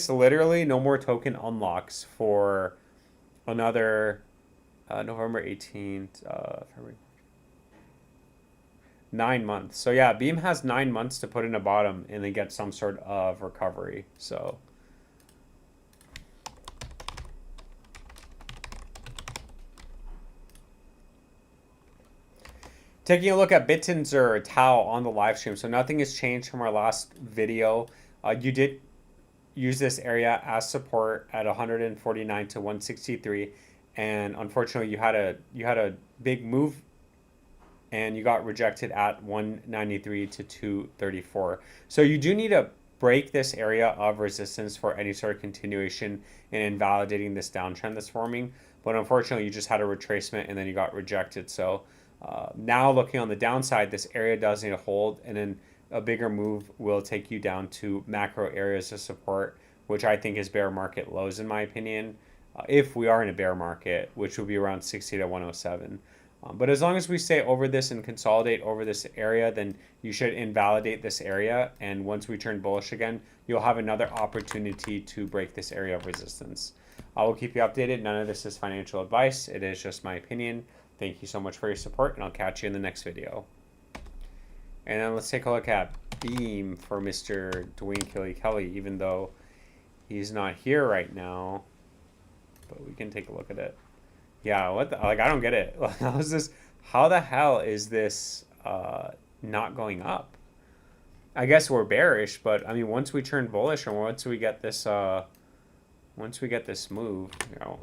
literally no more token unlocks for another November 18th, February. 9 months. So yeah, Beam has 9 months to put in a bottom and then get some sort of recovery. So taking a look at Bittins or Tau on the live stream. So nothing has changed from our last video. You did use this area as support at 149 to 163, and unfortunately you had a big move and you got rejected at 193 to 234. So you do need to break this area of resistance for any sort of continuation in invalidating this downtrend that's forming. But unfortunately, you just had a retracement and then you got rejected. So now looking on the downside, this area does need to hold, and then a bigger move will take you down to macro areas of support, which I think is bear market lows in my opinion, if we are in a bear market, which will be around 60 to 107. But as long as we stay over this and consolidate over this area, then you should invalidate this area. And once we turn bullish again, you'll have another opportunity to break this area of resistance. I will keep you updated. None of this is financial advice. It is just my opinion. Thank you so much for your support, and I'll catch you in the next video. And then let's take a look at Beam for Mr. Dwayne Kelly, even though He's not here right now, but we can take a look at it. Yeah, what the, like I don't get it. How is this? How the hell is this not going up? I guess we're bearish, but I mean, once we turn bullish or once we get this move, you know.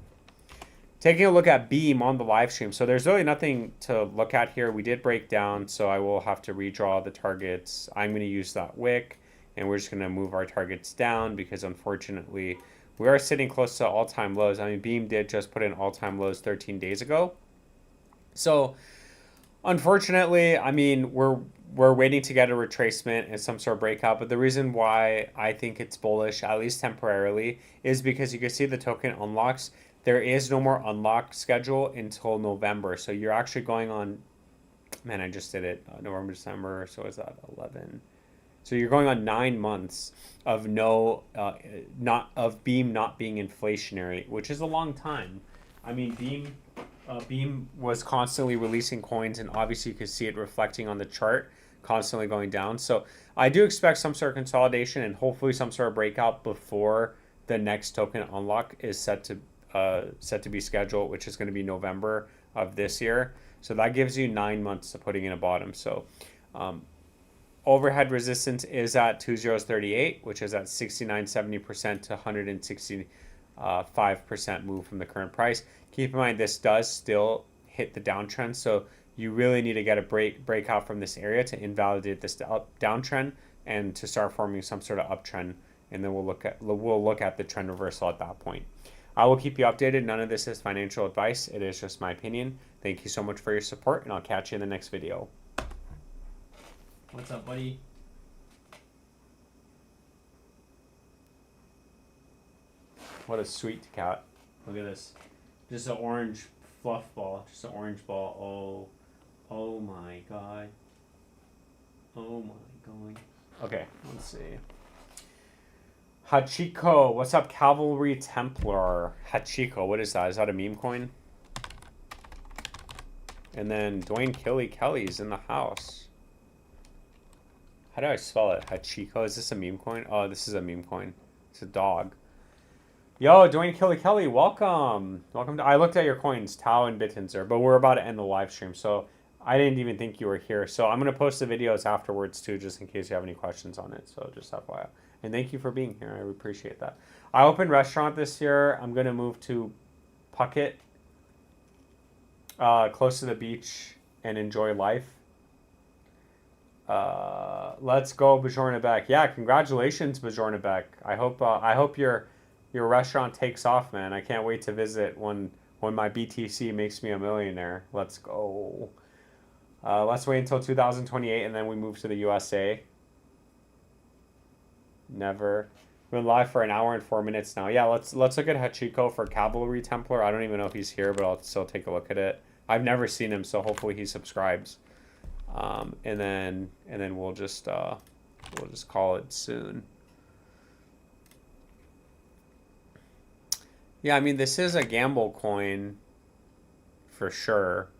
Taking a look at Beam on the live stream. So there's really nothing to look at here. We did break down, so I will have to redraw the targets. I'm going to use that wick, and we're just going to move our targets down because unfortunately we are sitting close to all-time lows. I mean, Beam did just put in all-time lows 13 days ago. So unfortunately, I mean, we're waiting to get a retracement and some sort of breakout. But the reason why I think it's bullish, at least temporarily, is because you can see the token unlocks. There is no more unlock schedule until November. So you're actually going on, man, I just did it, November, December, so is that 11? So you're going on 9 months of Beam not being inflationary, which is a long time. I mean, Beam was constantly releasing coins, and obviously you can see it reflecting on the chart, constantly going down. So I do expect some sort of consolidation and hopefully some sort of breakout before the next token unlock is set to be scheduled, which is going to be November of this year. So that gives you 9 months of putting in a bottom. So overhead resistance is at 2038, which is at 69.70% to 165% move from the current price. Keep in mind, this does still hit the downtrend. So you really need to get a breakout from this area to invalidate this downtrend and to start forming some sort of uptrend. And then we'll look at the trend reversal at that point. I will keep you updated. None of this is financial advice. It is just my opinion. Thank you so much for your support, and I'll catch you in the next video. What's up, buddy? What a sweet cat. Look at this. Just an orange fluff ball. Just an orange ball. Oh my god. Oh my god. Okay, let's see. Hachiko, what's up, Cavalry Templar? Hachiko, what is that? Is that a meme coin? And then Dwayne Kelly's in the house. How do I spell it? Hachiko, is this a meme coin? Oh, this is a meme coin. It's a dog. Yo, Dwayne Kelly, welcome. Welcome to, I looked at your coins, Tau and Bittenzer, but we're about to end the live stream, so I didn't even think you were here. So I'm going to post the videos afterwards too, just in case you have any questions on it. So just FYI. And thank you for being here. I appreciate that. I opened restaurant this year. I'm going to move to Phuket, close to the beach, and enjoy life. Let's go, Bajornabek. Yeah, congratulations, Bajornabek. I hope your restaurant takes off, man. I can't wait to visit when my BTC makes me a millionaire. Let's go. Let's wait until 2028, and then we move to the USA. Never. We're live for an hour and 4 minutes now. Yeah, let's look at Hachiko for Cavalry Templar. I don't even know if he's here, but I'll still take a look at it. I've never seen him, so hopefully he subscribes. And then we'll just call it soon. Yeah, I mean, this is a gamble coin for sure.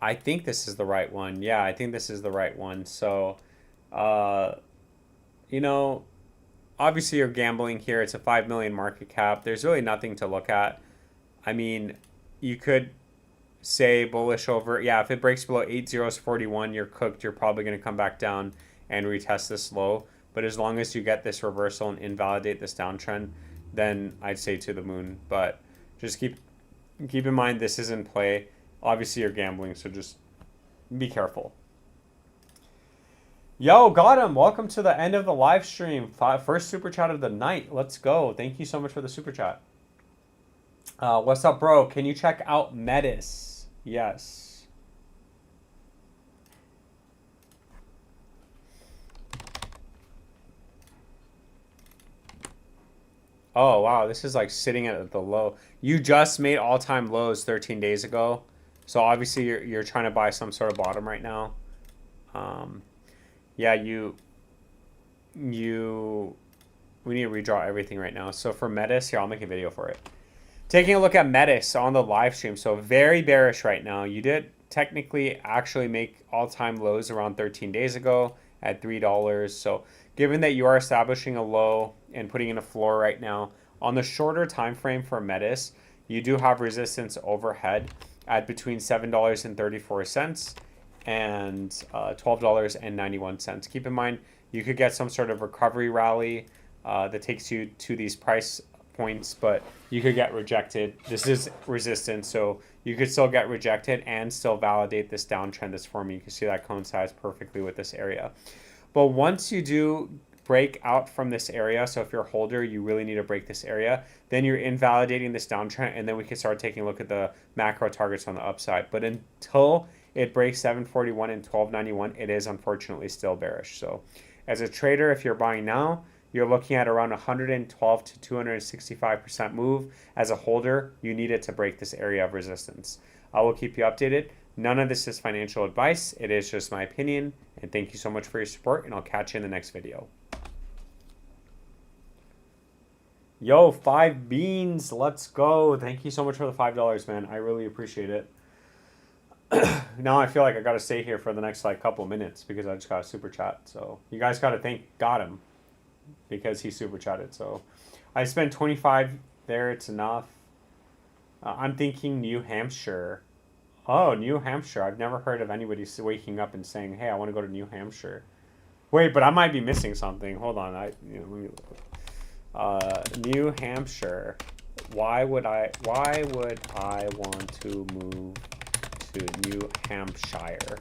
I think this is the right one. Yeah, I think this is the right one. So, you know, obviously you're gambling here. It's a 5 million market cap. There's really nothing to look at. I mean, you could say bullish over. Yeah, if it breaks below 8041, you're cooked. You're probably going to come back down and retest this low. But as long as you get this reversal and invalidate this downtrend, then I'd say to the moon. But just keep in mind this is in play. Obviously, you're gambling, so just be careful. Yo, got him. Welcome to the end of the live stream. First super chat of the night. Let's go. Thank you so much for the super chat. What's up, bro? Can you check out Metis? Yes. Oh, wow. This is like sitting at the low. You just made all-time lows 13 days ago. So obviously you're trying to buy some sort of bottom right now. Yeah, we need to redraw everything right now. So for Metis, here, I'll make a video for it. Taking a look at Metis on the live stream. So very bearish right now. You did technically actually make all-time lows around 13 days ago. at $3. So given that you are establishing a low and putting in a floor right now, on the shorter time frame for Metis, you do have resistance overhead at between $7.34 and $12.91. Keep in mind, you could get some sort of recovery rally that takes you to these price points, but you could get rejected. This is resistance, so you could still get rejected and still validate this downtrend that's forming. You can see that coincides perfectly with this area. But once you do break out from this area, so if you're a holder, you really need to break this area, then you're invalidating this downtrend, and then we can start taking a look at the macro targets on the upside. But until it breaks 741 and 1291, it is unfortunately still bearish. So as a trader, if you're buying now, you're looking at around 112 to 265% move. As a holder, you need it to break this area of resistance. I will keep you updated. None of this is financial advice. It is just my opinion. And thank you so much for your support, and I'll catch you in the next video. Yo, 5 beans. Let's go. Thank you so much for the $5, man. I really appreciate it. Now I feel like I got to stay here for the next couple minutes because I just got a super chat. So you guys got to thank him because he super chatted. So I spent 25 there. It's enough. I'm thinking New Hampshire. Oh, New Hampshire. I've never heard of anybody waking up and saying, "Hey, I want to go to New Hampshire." Wait, but I might be missing something. Hold on. Let me look. New Hampshire. Why would I want to move to New Hampshire?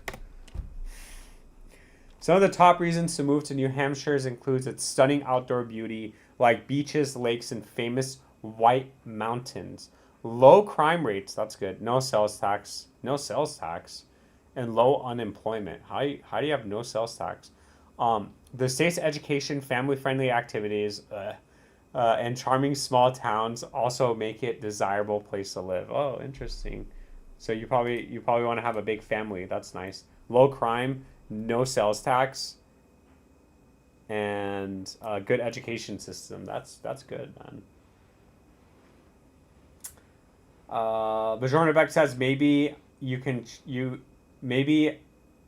Some of the top reasons to move to New Hampshire includes its stunning outdoor beauty, like beaches, lakes, and famous White Mountains. Low crime rates, that's good. No sales tax, and low unemployment. How do you have no sales tax? The state's education, family-friendly activities, and charming small towns also make it a desirable place to live. Oh, interesting. So you probably want to have a big family. That's nice. Low crime, no sales tax, and a good education system. That's good, man. Bajornabek says maybe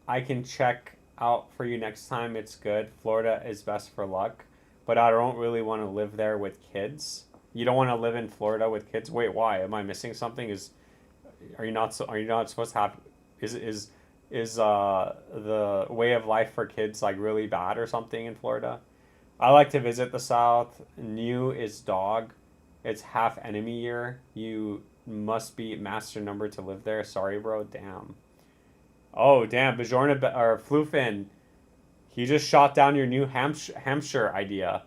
I can check out for you next time. It's good. Florida is best for luck, but I don't really want to live there with kids. You don't want to live in Florida with kids? Wait, why? Am I missing something? Are you not supposed to have? Is the way of life for kids really bad or something in Florida? I like to visit the South. New is dog. It's half enemy year. You must be master number to live there. Sorry, bro. Damn. Oh, damn. Bajorna or Floofin. He just shot down your New Hampshire idea.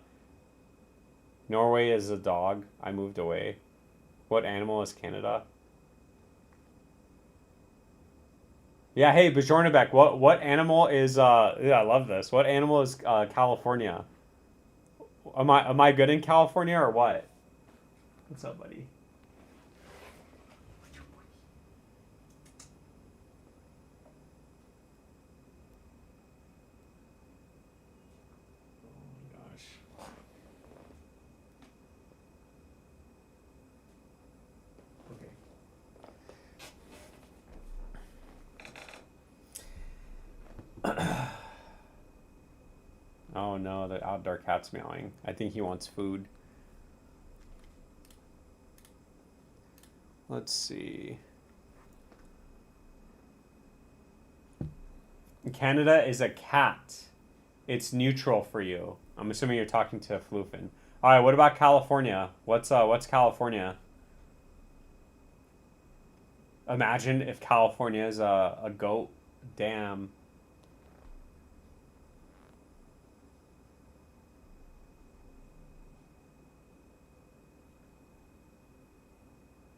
Norway is a dog. I moved away. What animal is Canada? Yeah, hey, Bajornabek, what animal is yeah, I love this. What animal is California? Am I good in California or what? What's up, buddy? Oh no, the outdoor cat's meowing. I think he wants food. Let's see. Canada is a cat. It's neutral for you. I'm assuming you're talking to Floofin. All right, what about California? What's California? Imagine if California is a goat. Damn.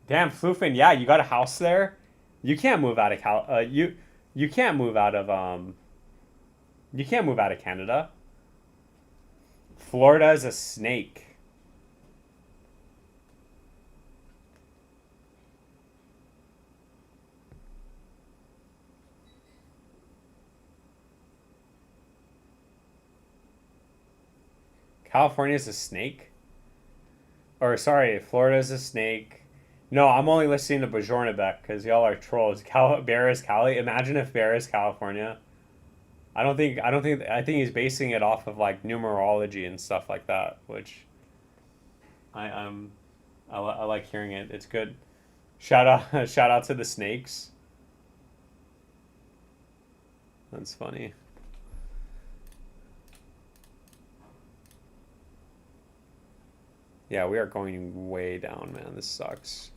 Damn, Floofin, yeah, you got a house there? You can't move out of you can't move out of you can't move out of Canada. Florida is a snake. California is a snake? Or sorry, Florida is a snake. No, I'm only listening to Bajornabek because y'all are trolls. Bear is Cali. Imagine if Bear is California. I think he's basing it off of like numerology and stuff like that, which I I like hearing it. It's good. Shout out shout out to the snakes. That's funny. Yeah, we are going way down, man. This sucks.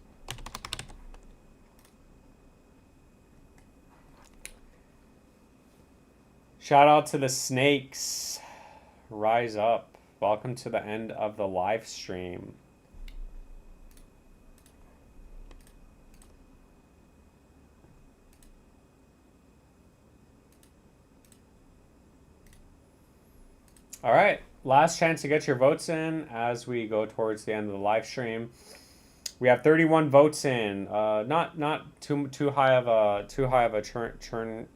Shout out to the snakes. Rise up. Welcome to the end of the live stream. All right, last chance to get your votes in as we go towards the end of the live stream. We have 31 votes in. Not too high of a churn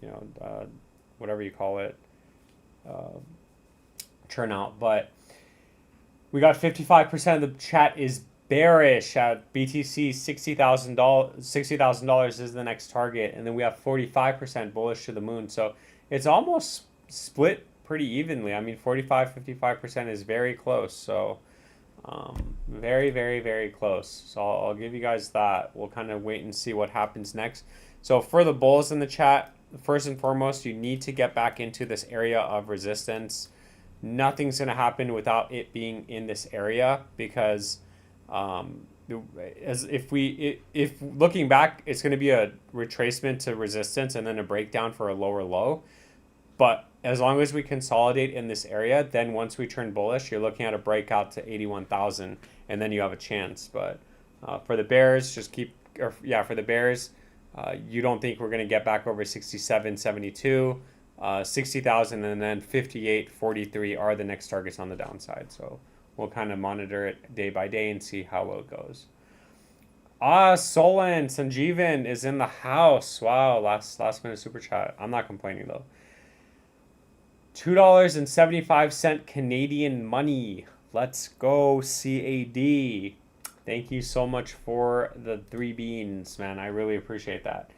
you know, whatever you call it, turnout. But we got 55% of the chat is bearish at BTC. $60,000 is the next target, and then we have 45% bullish to the moon. So it's almost split pretty evenly. I mean, 55% is very close. So very, very, very close. So I'll give you guys that. We'll kind of wait and see what happens next. So for the bulls in the chat, first and foremost, you need to get back into this area of resistance. Nothing's going to happen without it being in this area, because if looking back, it's going to be a retracement to resistance and then a breakdown for a lower low. But as long as we consolidate in this area, then once we turn bullish, you're looking at a breakout to 81,000, and then you have a chance. But for the bears, for the bears, you don't think we're going to get back over 67.72, 60,000, and then 58.43 are the next targets on the downside. So we'll kind of monitor it day by day and see how it goes. Solon Sanjeevan is in the house. Wow, last minute super chat. I'm not complaining though. $2.75 Canadian money. Let's go, CAD. Thank you so much for the 3 beans, man. I really appreciate that.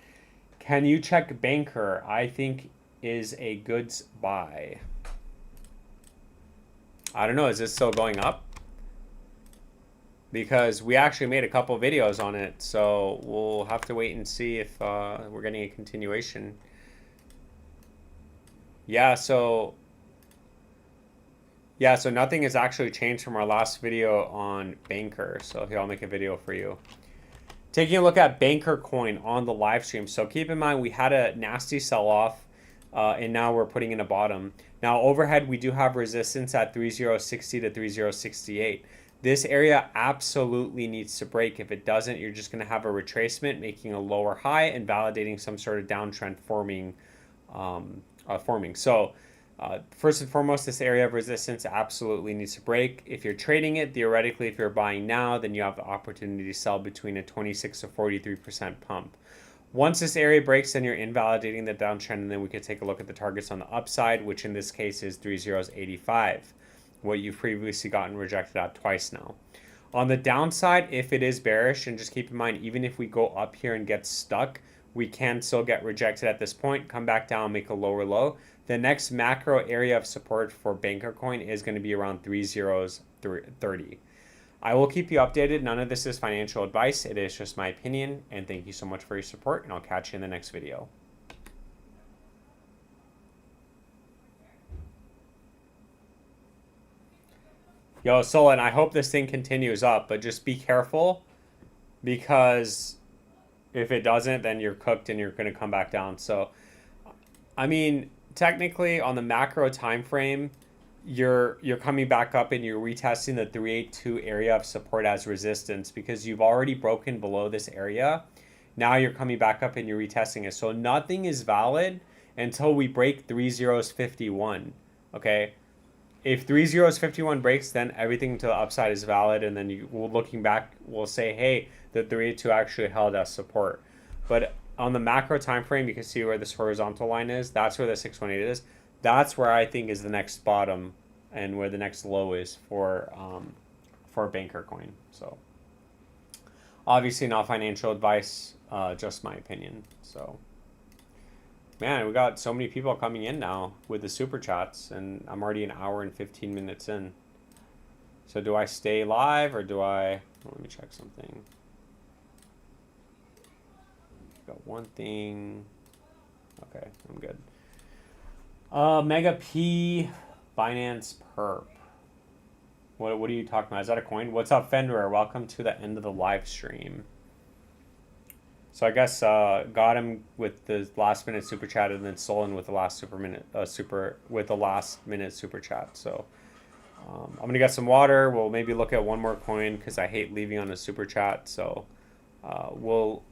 Can you check Banker? I think is a good buy. I don't know. Is this still going up? Because we actually made a couple videos on it, so we'll have to wait and see if we're getting a continuation. So nothing has actually changed from our last video on Banker. So here, I'll make a video for you. Taking a look at Banker coin on the live stream. So keep in mind, we had a nasty sell-off, and now we're putting in a bottom. Now overhead, we do have resistance at 3060 to 3068. This area absolutely needs to break. If it doesn't, you're just going to have a retracement, making a lower high and validating some sort of downtrend forming. So first and foremost, this area of resistance absolutely needs to break. If you're trading it, theoretically, if you're buying now, then you have the opportunity to sell between a 26 to 43% pump. Once this area breaks, then you're invalidating the downtrend, and then we could take a look at the targets on the upside, which in this case is 3085, what you've previously gotten rejected at twice now. On the downside, if it is bearish, and just keep in mind, even if we go up here and get stuck, we can still get rejected at this point, come back down, make a lower low. The next macro area of support for Banker coin is going to be around 3030. I will keep you updated. None of this is financial advice. It is just my opinion. And thank you so much for your support. And I'll catch you in the next video. Yo, Solon, I hope this thing continues up. But just be careful. Because if it doesn't, then you're cooked and you're going to come back down. So, I mean, technically on the macro time frame, you're coming back up and you're retesting the 382 area of support as resistance, because you've already broken below this area. Now you're coming back up and you're retesting it. So nothing is valid until we break 3051. Okay, if 3051 breaks, then everything to the upside is valid, and then looking back, we'll say, hey, the 382 actually held as support. But on the macro time frame, you can see where this horizontal line is. That's where the 618 is. That's where I think is the next bottom and where the next low is for Banker coin. So obviously not financial advice, just my opinion. So Man, we got so many people coming in now with the super chats, and I'm already an hour and 15 minutes in. So do I stay live or do I... Let me check something. Got one thing. Okay, I'm good. Mega P Binance Perp. What are you talking about? Is that a coin? What's up, Fenrir? Welcome to the end of the live stream. So I guess got him with the last minute super chat, and then Solon with the last last minute super chat. So I'm gonna get some water. We'll maybe look at one more coin because I hate leaving on a super chat. So we'll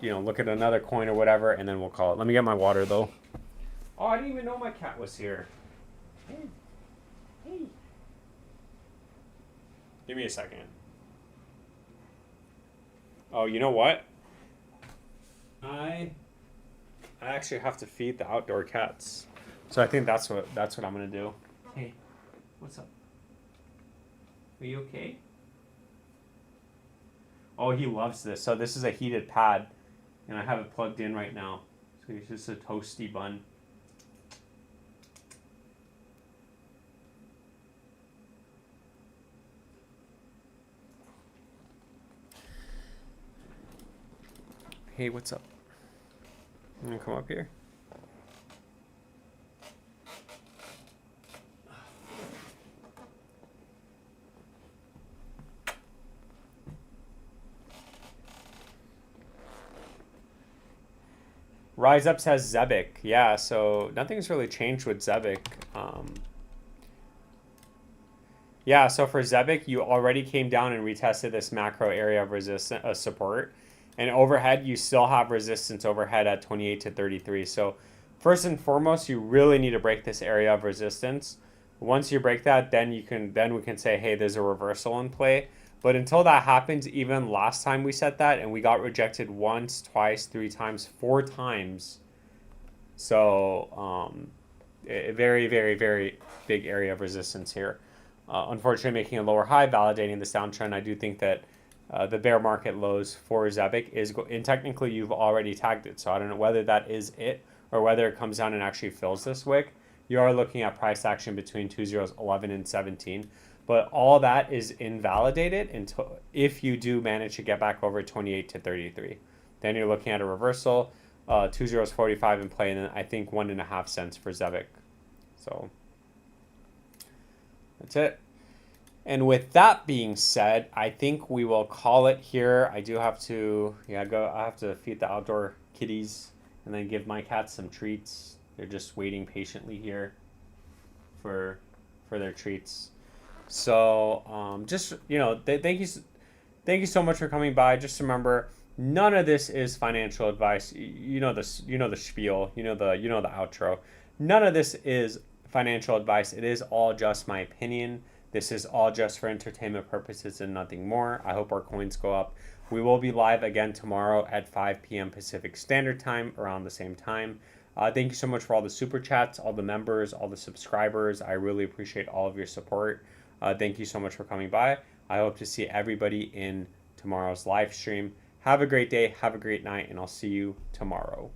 look at another coin or whatever, and then we'll call it. Let me get my water though. Oh, I didn't even know my cat was here. Hey. Give me a second. Oh, you know what? I actually have to feed the outdoor cats. So I think that's what I'm gonna do. Hey, what's up? Are you okay? Oh, he loves this. So this is a heated pad, and I have it plugged in right now. So it's just a toasty bun. Hey, what's up? You gonna come up here? Rise Up says Zebic. Yeah, so nothing's really changed with Zebic. Yeah, so for Zebic, you already came down and retested this macro area of resistance support. And overhead, you still have resistance overhead at 28 to 33. So first and foremost, you really need to break this area of resistance. Once you break that, then we can say, hey, there's a reversal in play. But until that happens, even last time we set that and we got rejected once, twice, 3 times, 4 times. So a very, very, very big area of resistance here. Unfortunately, making a lower high, validating this downtrend. I do think that the bear market lows for Zebic and technically you've already tagged it. So I don't know whether that is it or whether it comes down and actually fills this wick. You are looking at price action between 2011 and 17. But all that is invalidated until if you do manage to get back over 28 to 33. Then you're looking at a reversal, 2045 in play, and then I think 1.5 cents for Zebic. So that's it. And with that being said, I think we will call it here. I do have to, I have to feed the outdoor kitties and then give my cats some treats. They're just waiting patiently here for their treats. So just, thank you so much for coming by. Just remember, none of this is financial advice. You know the spiel, you know the outro. None of this is financial advice. It is all just my opinion. This is all just for entertainment purposes and nothing more. I hope our coins go up. We will be live again tomorrow at 5 p.m. Pacific Standard Time, around the same time. Thank you so much for all the super chats, all the members, all the subscribers. I really appreciate all of your support. Thank you so much for coming by. I hope to see everybody in tomorrow's live stream. Have a great day, have a great night, and I'll see you tomorrow.